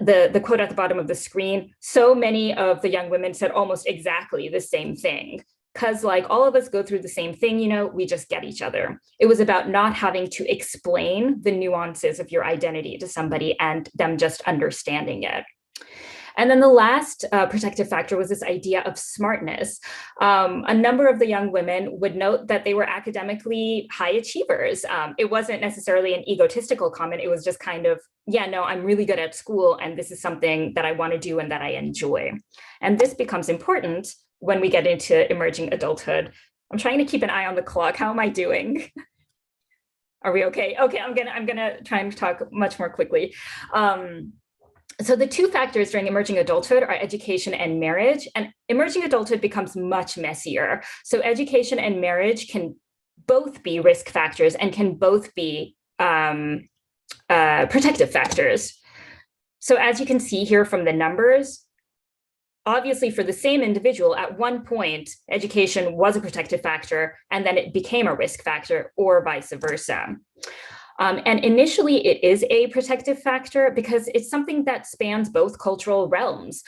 The quote at the bottom of the screen, so many of the young women said almost exactly the same thing. Because like all of us go through the same thing, you know, we just get each other. It was about not having to explain the nuances of your identity to somebody and them just understanding it. And then the last protective factor was this idea of smartness. A number of the young women would note that they were academically high achievers. It wasn't necessarily an egotistical comment. It was just kind of, yeah, no, I'm really good at school, and this is something that I want to do and that I enjoy. And this becomes important when we get into emerging adulthood. I'm trying to keep an eye on the clock. How am I doing? Are we okay? Okay, I'm gonna try and talk much more quickly. So the two factors during emerging adulthood are education and marriage, and emerging adulthood becomes much messier. So education and marriage can both be risk factors and can both be protective factors. So as you can see here from the numbers, obviously for the same individual, at one point, education was a protective factor, and then it became a risk factor, or vice versa. And initially, it is a protective factor because it's something that spans both cultural realms.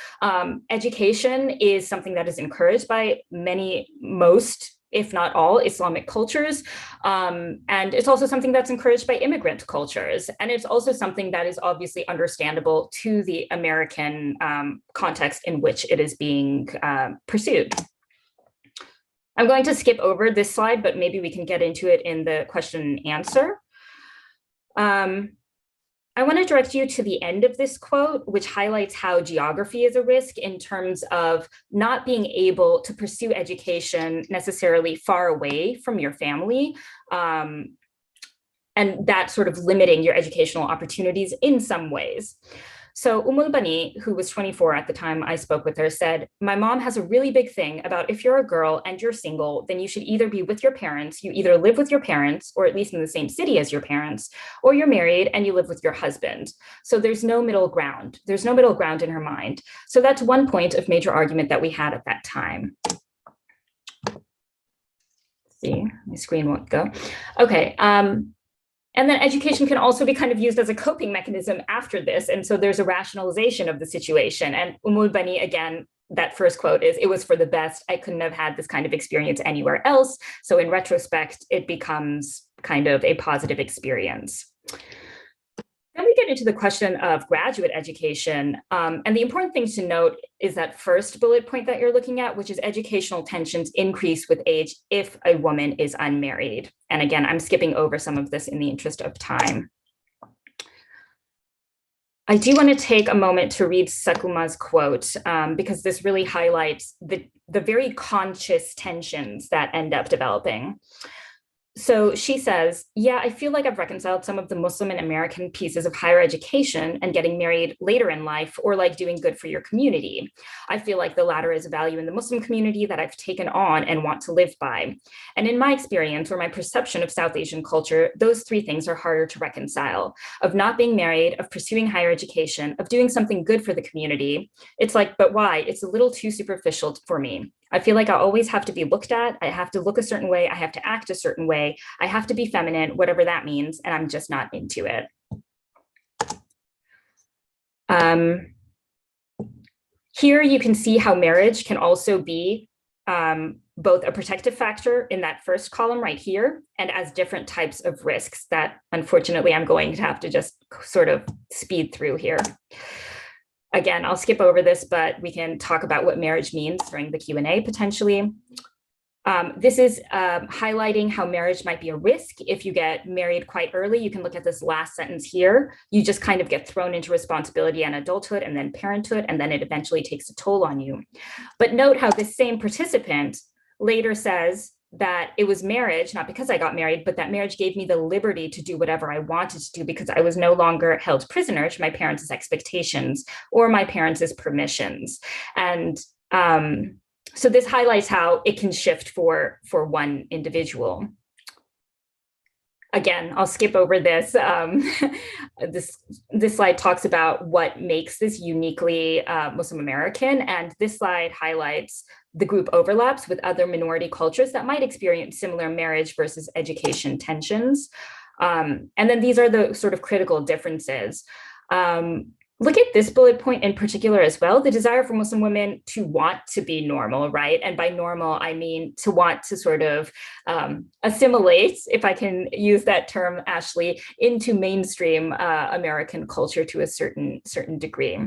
Education is something that is encouraged by most, if not all, Islamic cultures. And it's also something that's encouraged by immigrant cultures. And it's also something that is obviously understandable to the American context in which it is being pursued. I'm going to skip over this slide, but maybe we can get into it in the question and answer. I want to direct you to the end of this quote, which highlights how geography is a risk in terms of not being able to pursue education necessarily far away from your family, and that sort of limiting your educational opportunities in some ways. So Bani, who was 24 at the time I spoke with her, said, "My mom has a really big thing about if you're a girl and you're single, then you should either be with your parents, you either live with your parents, or at least in the same city as your parents, or you're married and you live with your husband. So there's no middle ground. There's no middle ground in her mind." So that's one point of major argument that we had at that time. Let's see, my screen won't go. Okay. And then education can also be kind of used as a coping mechanism after this. And so there's a rationalization of the situation. And Bani, again, that first quote is, "It was for the best. I couldn't have had this kind of experience anywhere else." So in retrospect, it becomes kind of a positive experience. Then we get into the question of graduate education. And the important thing to note is that first bullet point that you're looking at, which is educational tensions increase with age if a woman is unmarried. And again, I'm skipping over some of this in the interest of time. I do want to take a moment to read Sakuma's quote, because this really highlights the very conscious tensions that end up developing. So she says, "Yeah, I feel like I've reconciled some of the Muslim and American pieces of higher education and getting married later in life, or like doing good for your community. I feel like the latter is a value in the Muslim community that I've taken on and want to live by. And in my experience or my perception of South Asian culture, those three things are harder to reconcile: of not being married, of pursuing higher education, of doing something good for the community. It's like, but why? It's a little too superficial for me. I feel like I always have to be looked at. I have to look a certain way. I have to act a certain way. I have to be feminine, whatever that means. And I'm just not into it." Here you can see how marriage can also be both a protective factor in that first column right here, and as different types of risks that unfortunately I'm going to have to just sort of speed through here. Again, I'll skip over this, but we can talk about what marriage means during the Q&A potentially. This is highlighting how marriage might be a risk if you get married quite early. You can look at this last sentence here. You just kind of get thrown into responsibility and adulthood and then parenthood, and then it eventually takes a toll on you. But note how this same participant later says that it was marriage, not because I got married, but that marriage gave me the liberty to do whatever I wanted to do because I was no longer held prisoner to my parents' expectations or my parents' permissions. And so this highlights how it can shift for one individual. Again, I'll skip over this. This slide talks about what makes this uniquely Muslim American, and this slide highlights the group overlaps with other minority cultures that might experience similar marriage versus education tensions. And then these are the sort of critical differences. Look at this bullet point in particular as well, the desire for Muslim women to want to be normal, right? And by normal, I mean to want to sort of assimilate, if I can use that term, Ashley, into mainstream American culture to a certain degree.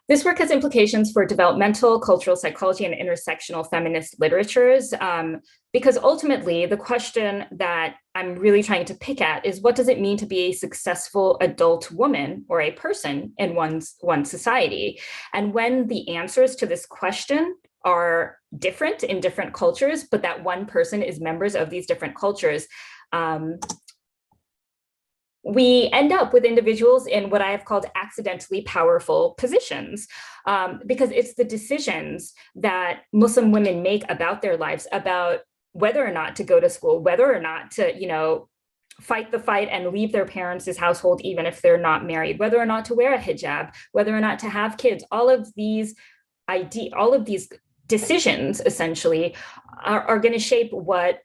This work has implications for developmental, cultural psychology, and intersectional feminist literatures, because ultimately the question that I'm really trying to pick at is, what does it mean to be a successful adult woman or a person in one's society? And when the answers to this question are different in different cultures, but that one person is members of these different cultures, we end up with individuals in what I have called accidentally powerful positions, because it's the decisions that Muslim women make about their lives, about whether or not to go to school, whether or not to, fight the fight and leave their parents' household, even if they're not married, whether or not to wear a hijab, whether or not to have kids. All of these decisions essentially are going to shape what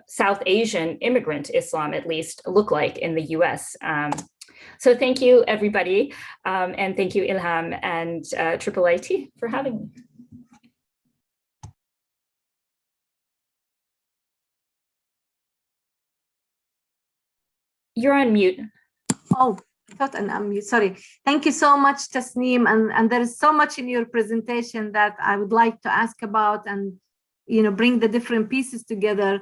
South Asian immigrant Islam, at least, look like in the US. So thank you, everybody. And thank you, Ilham and Triple IT for having me. You're on mute. Oh, I thought I'm on mute. Sorry. Thank you so much, Tasneem. And there is so much in your presentation that I would like to ask about and bring the different pieces together.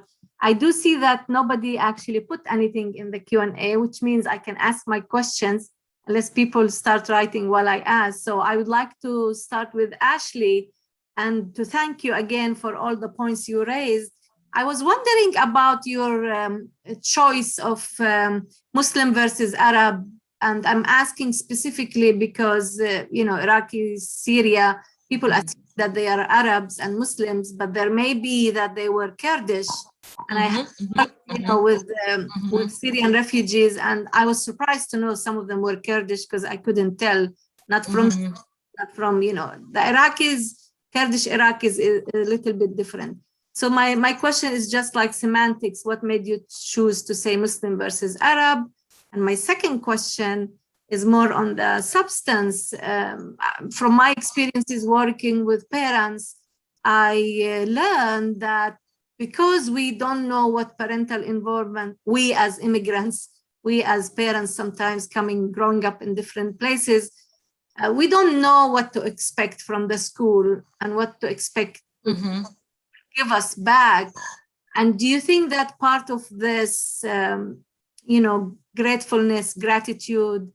I do see that nobody actually put anything in the Q&A, which means I can ask my questions unless people start writing while I ask. So I would like to start with Ashley and to thank you again for all the points you raised. I was wondering about your choice of Muslim versus Arab, and I'm asking specifically because, Iraqi, Syria, people assume that they are Arabs and Muslims, but there may be that they were Kurdish. And I have worked, with Syrian refugees, and I was surprised to know some of them were Kurdish because I couldn't tell, not from the Iraqis, Kurdish Iraqis is a little bit different. So my question is just like semantics. What made you choose to say Muslim versus Arab? And my second question is more on the substance. From my experiences working with parents, I learned that because we don't know what parental involvement, we as immigrants, we as parents sometimes growing up in different places, we don't know what to expect from the school and what to expect to give us back. And do you think that part of this, gratefulness, gratitude,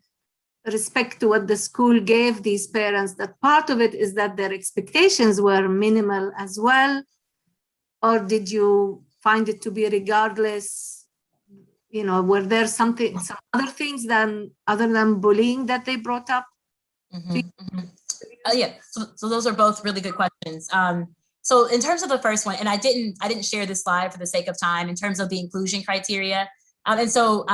respect to what the school gave these parents, that part of it is that their expectations were minimal as well? Or did you find it to be regardless? Were there some other things other than bullying that they brought up? Yeah, so those are both really good questions. So in terms of the first one, and I didn't share this slide for the sake of time in terms of the inclusion criteria. And so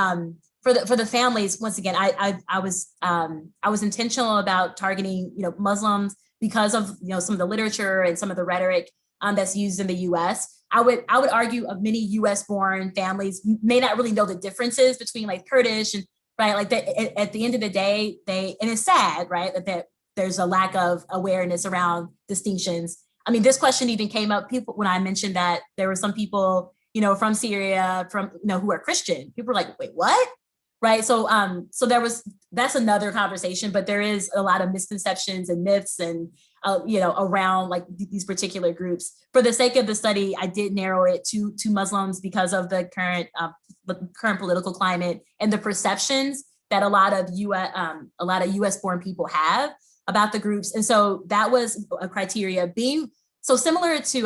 for the families, once again, I was intentional about targeting Muslims because of some of the literature and some of the rhetoric that's used in the U.S. I would argue of many U.S. born families may not really know the differences between like Kurdish and right, at the end of the day, and it's sad, right, that there's a lack of awareness around distinctions. I mean, this question even came up when I mentioned that there were some people from Syria, who are Christian. People were like, wait, what? Right. So that's another conversation, but there is a lot of misconceptions and myths and, around like these particular groups. For the sake of the study, I did narrow it to Muslims because of the current political climate and the perceptions that a lot of US born people have about the groups. And so that was a criteria being so similar to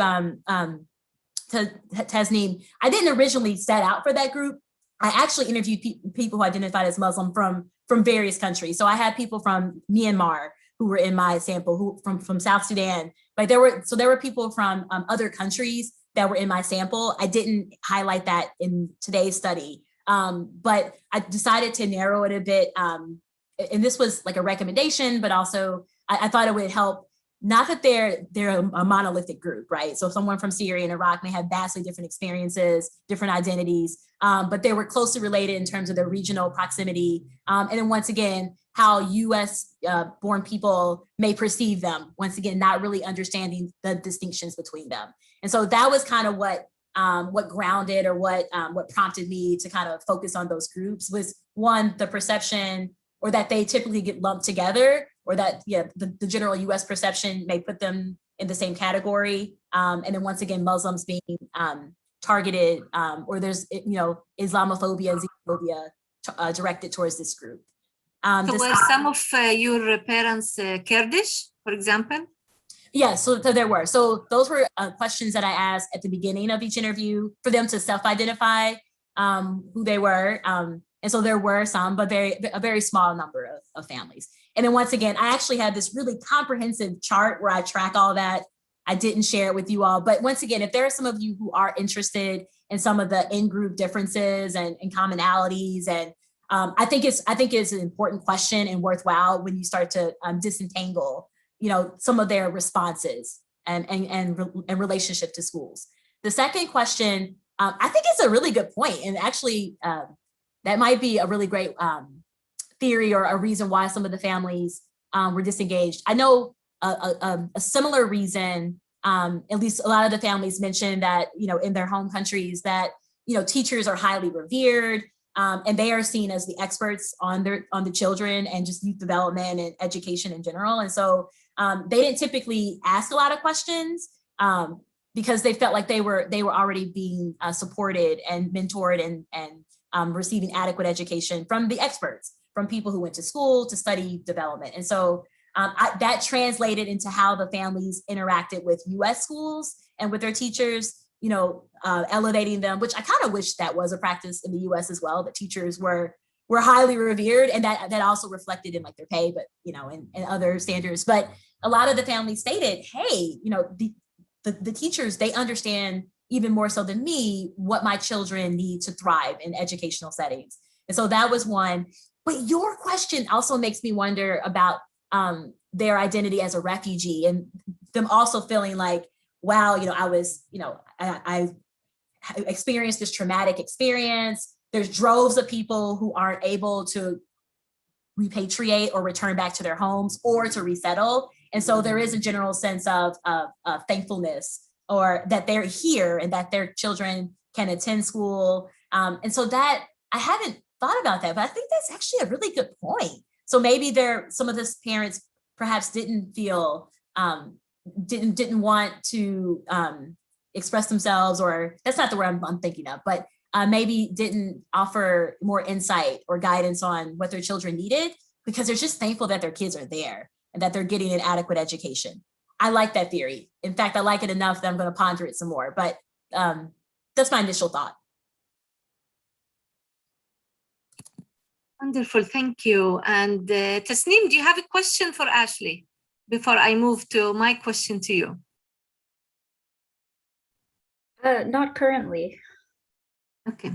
Tasneem. I didn't originally set out for that group. I actually interviewed people who identified as Muslim from various countries. So I had people from Myanmar who were in my sample, who from South Sudan. Like there were people from other countries that were in my sample. I didn't highlight that in today's study, but I decided to narrow it a bit. And this was like a recommendation, but also I thought it would help. Not that they're a monolithic group, right? So someone from Syria and Iraq may have vastly different experiences, different identities, but they were closely related in terms of their regional proximity. And then once again, how US born people may perceive them, once again, not really understanding the distinctions between them. And so that was kind of what grounded or what prompted me to kind of focus on those groups was one, the perception or that they typically get lumped together, or that the general US perception may put them in the same category. And then once again, Muslims being targeted, or there's Islamophobia and xenophobia directed towards this group. So were some of your parents Kurdish, for example? Yeah, so there were. So those were questions that I asked at the beginning of each interview for them to self-identify who they were. And so there were some, but a very small number of families. And then once again, I actually had this really comprehensive chart where I track all that. I didn't share it with you all, but once again, if there are some of you who are interested in some of the in-group differences and commonalities, and I think it's an important question and worthwhile when you start to disentangle, some of their responses and relationship to schools. The second question, I think it's a really good point, and actually that might be a really great theory or a reason why some of the families were disengaged. I know a similar reason, at least a lot of the families mentioned that, in their home countries that, teachers are highly revered and they are seen as the experts on the children and just youth development and education in general. And so they didn't typically ask a lot of questions. because they felt like they were already being supported and mentored and receiving adequate education from the experts, from people who went to school to study development. And so that translated into how the families interacted with US schools and with their teachers, elevating them, which I kind of wish that was a practice in the US as well, that teachers were highly revered, and that also reflected in like their pay, but and other standards. But a lot of the families stated, hey, the teachers, they understand even more so than me what my children need to thrive in educational settings. And so that was one. But your question also makes me wonder about their identity as a refugee, and them also feeling like, wow, I was, I experienced this traumatic experience. There's droves of people who aren't able to repatriate or return back to their homes or to resettle. And so there is a general sense of thankfulness, or that they're here and that their children can attend school. And so that, I haven't thought about that, but I think that's actually a really good point. So maybe some of the parents perhaps didn't feel, didn't want to express themselves, or that's not the word I'm thinking of, but maybe didn't offer more insight or guidance on what their children needed, because they're just thankful that their kids are there and that they're getting an adequate education. I like that theory. In fact, I like it enough that I'm going to ponder it some more, but that's my initial thought. Wonderful, thank you. And Tasneem, do you have a question for Ashley before I move to my question to you? Not currently. Okay.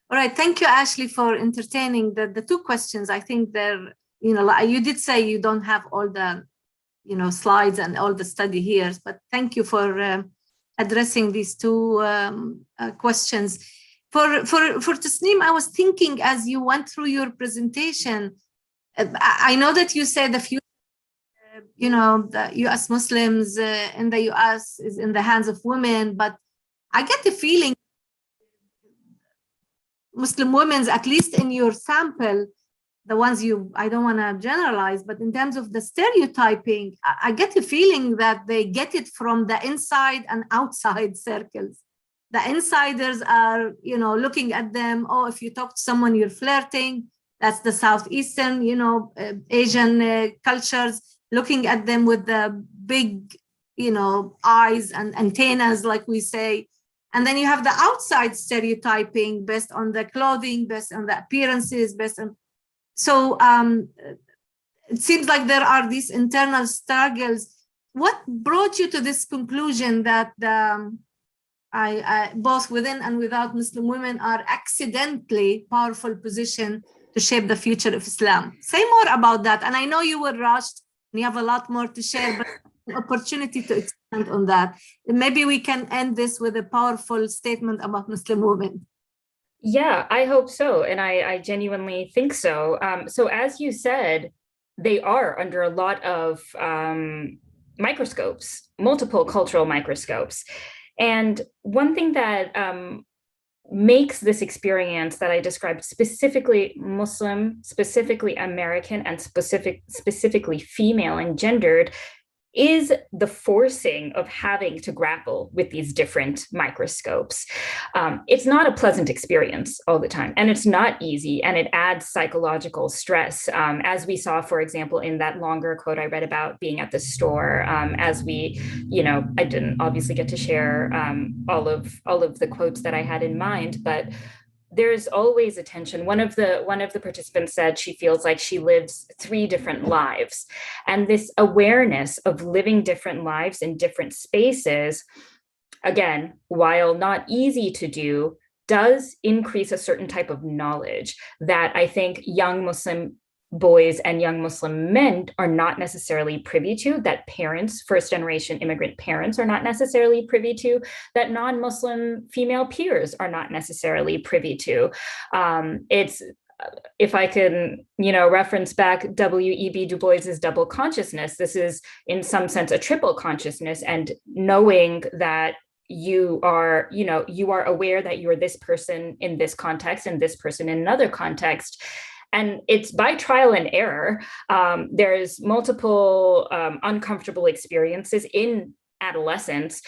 All right. Thank you, Ashley, for entertaining the two questions. I think they're, you did say you don't have all the, slides and all the study here, but thank you for addressing these two questions. For Tasneem, I was thinking as you went through your presentation, I know that you said a few, the US Muslims in the US is in the hands of women, but I get the feeling Muslim women, at least in your sample, the ones I don't want to generalize, but in terms of the stereotyping, I get the feeling that they get it from the inside and outside circles. The insiders are, looking at them, oh, if you talk to someone, you're flirting. That's the Southeastern, Asian cultures, looking at them with the big, eyes and antennas, like we say. And then you have the outside stereotyping based on the clothing, based on the appearances, so it seems like there are these internal struggles. What brought you to this conclusion that both within and without Muslim women are accidentally powerful position to shape the future of Islam? Say more about that. And I know you were rushed and you have a lot more to share, but opportunity to expand on that. Maybe we can end this with a powerful statement about Muslim women. Yeah, I hope so. And I genuinely think so. So as you said, they are under a lot of microscopes, multiple cultural microscopes. And one thing that makes this experience that I described, specifically Muslim, specifically American, and specifically female and gendered, is the forcing of having to grapple with these different microscopes. It's not a pleasant experience all the time, and it's not easy, and it adds psychological stress, as we saw, for example, in that longer quote I read about being at the store, as we, I didn't obviously get to share all of the quotes that I had in mind, but there's always a tension. One of the participants said she feels like she lives 3 different lives. And this awareness of living different lives in different spaces, again, while not easy to do, does increase a certain type of knowledge that I think young Muslim boys and young Muslim men are not necessarily privy to, that parents, first generation immigrant parents, are not necessarily privy to, that non-Muslim female peers are not necessarily privy to. It's, if I can, reference back W.E.B. Du Bois's double consciousness, this is in some sense a triple consciousness, and knowing that you are aware that you're this person in this context and this person in another context. And it's by trial and error. There's multiple uncomfortable experiences in adolescents,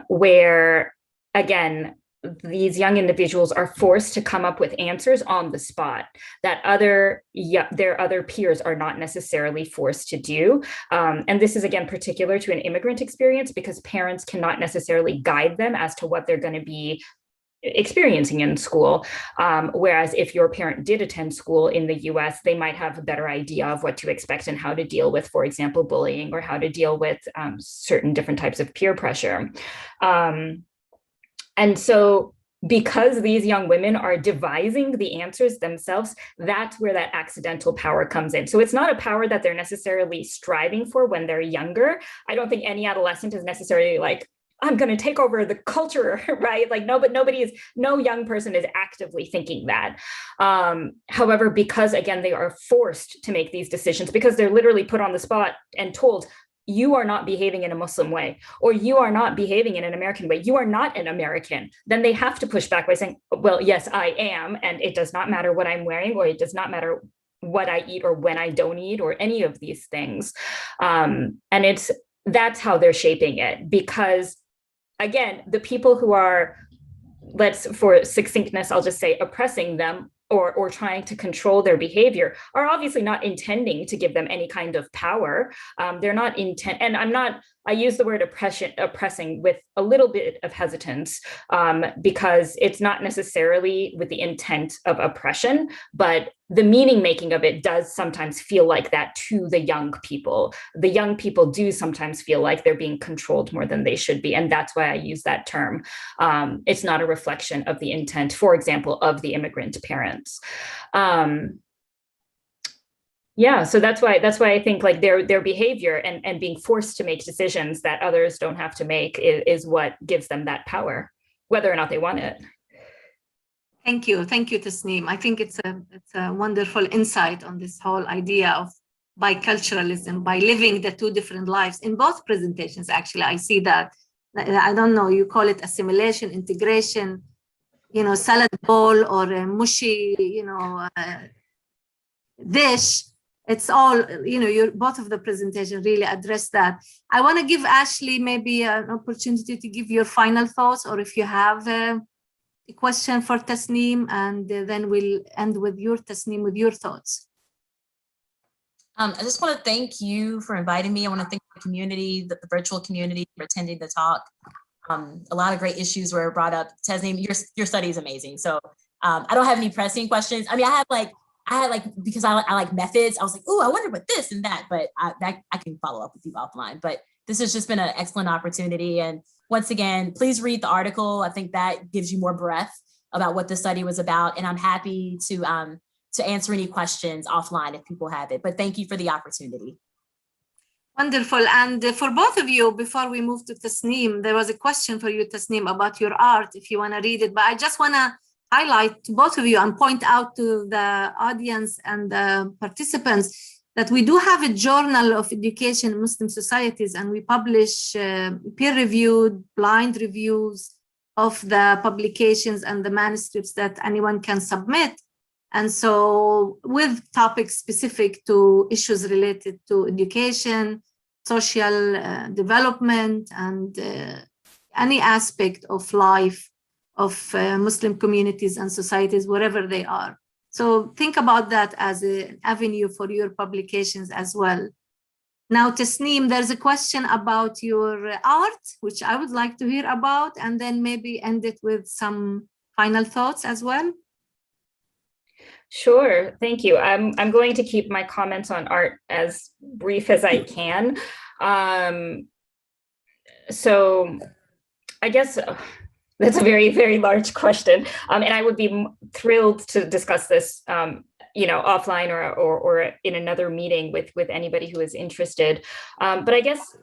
where, again, these young individuals are forced to come up with answers on the spot that their other peers are not necessarily forced to do. And this is, again, particular to an immigrant experience because parents cannot necessarily guide them as to what they're going to be experiencing in school. Whereas if your parent did attend school in the US, they might have a better idea of what to expect and how to deal with, for example, bullying, or how to deal with certain different types of peer pressure. And so because these young women are devising the answers themselves, that's where that accidental power comes in. So it's not a power that they're necessarily striving for when they're younger. I don't think any adolescent is necessarily like, I'm going to take over the culture, right? Like no young person is actively thinking that. However, because again, they are forced to make these decisions because they're literally put on the spot and told, you are not behaving in a Muslim way, or you are not behaving in an American way. You are not an American. Then they have to push back by saying, well, yes, I am. And it does not matter what I'm wearing, or it does not matter what I eat or when I don't eat or any of these things. And that's how they're shaping it. Because again, the people who are, for succinctness, I'll just say oppressing them or trying to control their behavior are obviously not intending to give them any kind of power. They're not and I use the word oppressing with a little bit of hesitance because it's not necessarily with the intent of oppression, but the meaning making of it does sometimes feel like that to the young people. The young people do sometimes feel like they're being controlled more than they should be. And that's why I use that term. It's not a reflection of the intent, for example, of the immigrant parents. Yeah, so that's why I think like their behavior and being forced to make decisions that others don't have to make is what gives them that power, whether or not they want it. Thank you, Tasneem. I think it's a wonderful insight on this whole idea of biculturalism, by living the two different lives in both presentations. Actually, I see that. I don't know, you call it assimilation, integration, salad bowl, or a mushy, dish. It's all, both of the presentation really address that. I want to give Ashley maybe an opportunity to give your final thoughts, or if you have a question for Tasneem, and then we'll end with your Tasneem, with your thoughts. I just want to thank you for inviting me. I want to thank the community, the virtual community, for attending the talk. A lot of great issues were brought up. Tasneem, your study is amazing. So I don't have any pressing questions. I mean, I had because I like methods. I was like, oh, I wonder what this and that, but I can follow up with you offline. But this has just been an excellent opportunity. And once again, please read the article. I think that gives you more breadth about what the study was about. And I'm happy to answer any questions offline if people have it. But thank you for the opportunity. Wonderful. And for both of you, before we move to Tasneem, there was a question for you, Tasneem, about your art, if you want to read it. But I just want to highlight to both of you and point out to the audience and the participants that we do have a Journal of Education in Muslim Societies, and we publish peer-reviewed blind reviews of the publications and the manuscripts that anyone can submit. And so with topics specific to issues related to education, social development, and any aspect of life of Muslim communities and societies, wherever they are. So think about that as an avenue for your publications as well. Now, Tasneem, there's a question about your art, which I would like to hear about, and then maybe end it with some final thoughts as well. Sure, thank you. I'm going to keep my comments on art as brief as I can. So I guess that's a very, very large question. And I would be thrilled to discuss this, offline or in another meeting with anybody who is interested. But I guess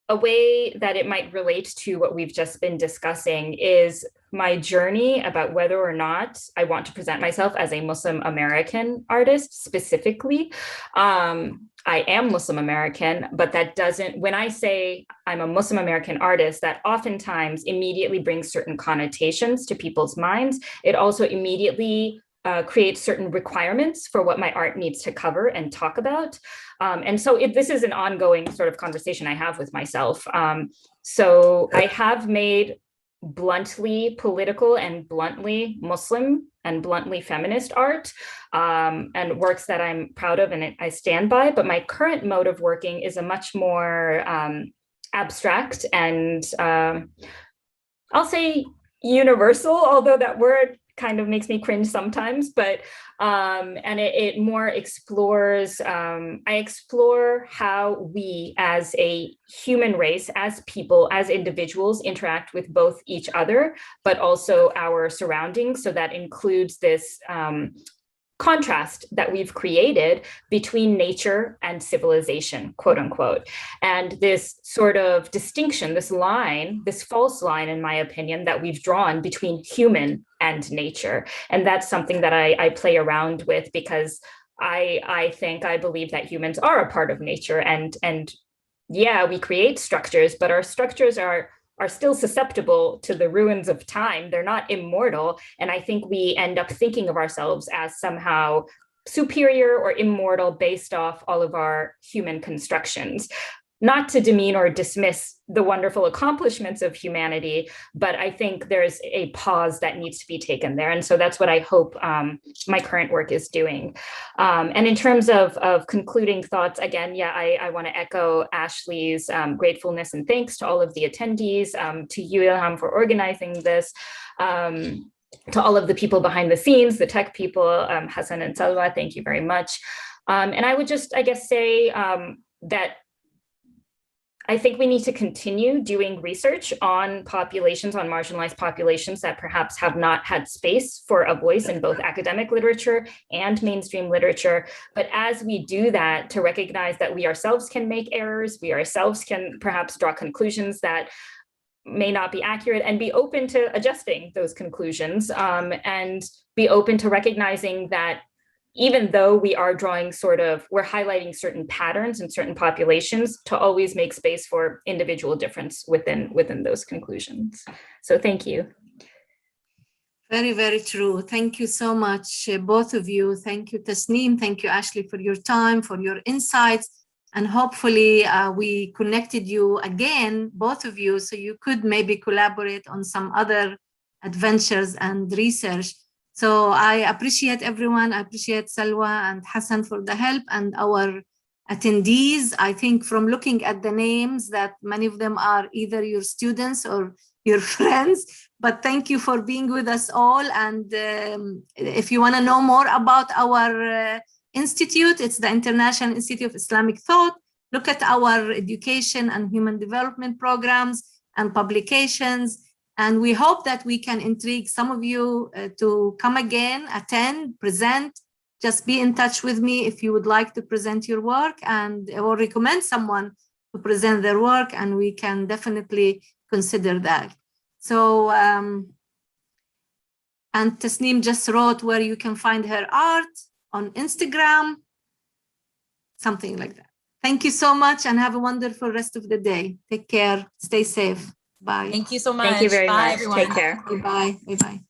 a way that it might relate to what we've just been discussing is my journey about whether or not I want to present myself as a Muslim American artist specifically. I am Muslim American, but that doesn't, when I say I'm a Muslim American artist, that oftentimes immediately brings certain connotations to people's minds. It also immediately create certain requirements for what my art needs to cover and talk about. And so this is an ongoing sort of conversation I have with myself. So I have made bluntly political and bluntly Muslim and bluntly feminist art, and works that I'm proud of and I stand by. But my current mode of working is a much more abstract and I'll say universal, although that word kind of makes me cringe sometimes, but and it more explores, I explore how we as a human race, as people, as individuals interact with both each other, but also our surroundings. So that includes this contrast that we've created between nature and civilization, quote unquote. And this sort of distinction, this line, this false line, in my opinion, that we've drawn between human and nature. And that's something that I play around with, because I believe that humans are a part of nature, and yeah, we create structures, but our structures are still susceptible to the ruins of time. They're not immortal. And I think we end up thinking of ourselves as somehow superior or immortal based off all of our human constructions. Not to demean or dismiss the wonderful accomplishments of humanity, but I think there's a pause that needs to be taken there. And so that's what I hope my current work is doing. And in terms of concluding thoughts, again, yeah, I want to echo Ashley's gratefulness and thanks to all of the attendees, to you, Ilham, for organizing this, to all of the people behind the scenes, the tech people, Hassan and Salwa, thank you very much. And I would just, I guess, say that I think we need to continue doing research on populations, on marginalized populations that perhaps have not had space for a voice in both academic literature and mainstream literature. But as we do that, to recognize that we ourselves can make errors, we ourselves can perhaps draw conclusions that may not be accurate, and be open to adjusting those conclusions, and be open to recognizing that even though we are we're highlighting certain patterns in certain populations, to always make space for individual difference within those conclusions. So thank you. Very, very true. Thank you so much, both of you. Thank you, Tasneem. Thank you, Ashley, for your time, for your insights. And hopefully we connected you again, both of you, so you could maybe collaborate on some other adventures and research. So I appreciate everyone. I appreciate Salwa and Hassan for the help, and our attendees. I think from looking at the names that many of them are either your students or your friends, but thank you for being with us all. And if you want to know more about our institute, it's the International Institute of Islamic Thought. Look at our education and human development programs and publications. And we hope that we can intrigue some of you to come again, attend, present. Just be in touch with me if you would like to present your work, and or recommend someone to present their work, and we can definitely consider that. So, and Tasneem just wrote where you can find her art on Instagram, something like that. Thank you so much, and have a wonderful rest of the day. Take care. Stay safe. Bye. Thank you so much. Thank you very Bye, much. everyone. Take care. Bye. Bye. Bye.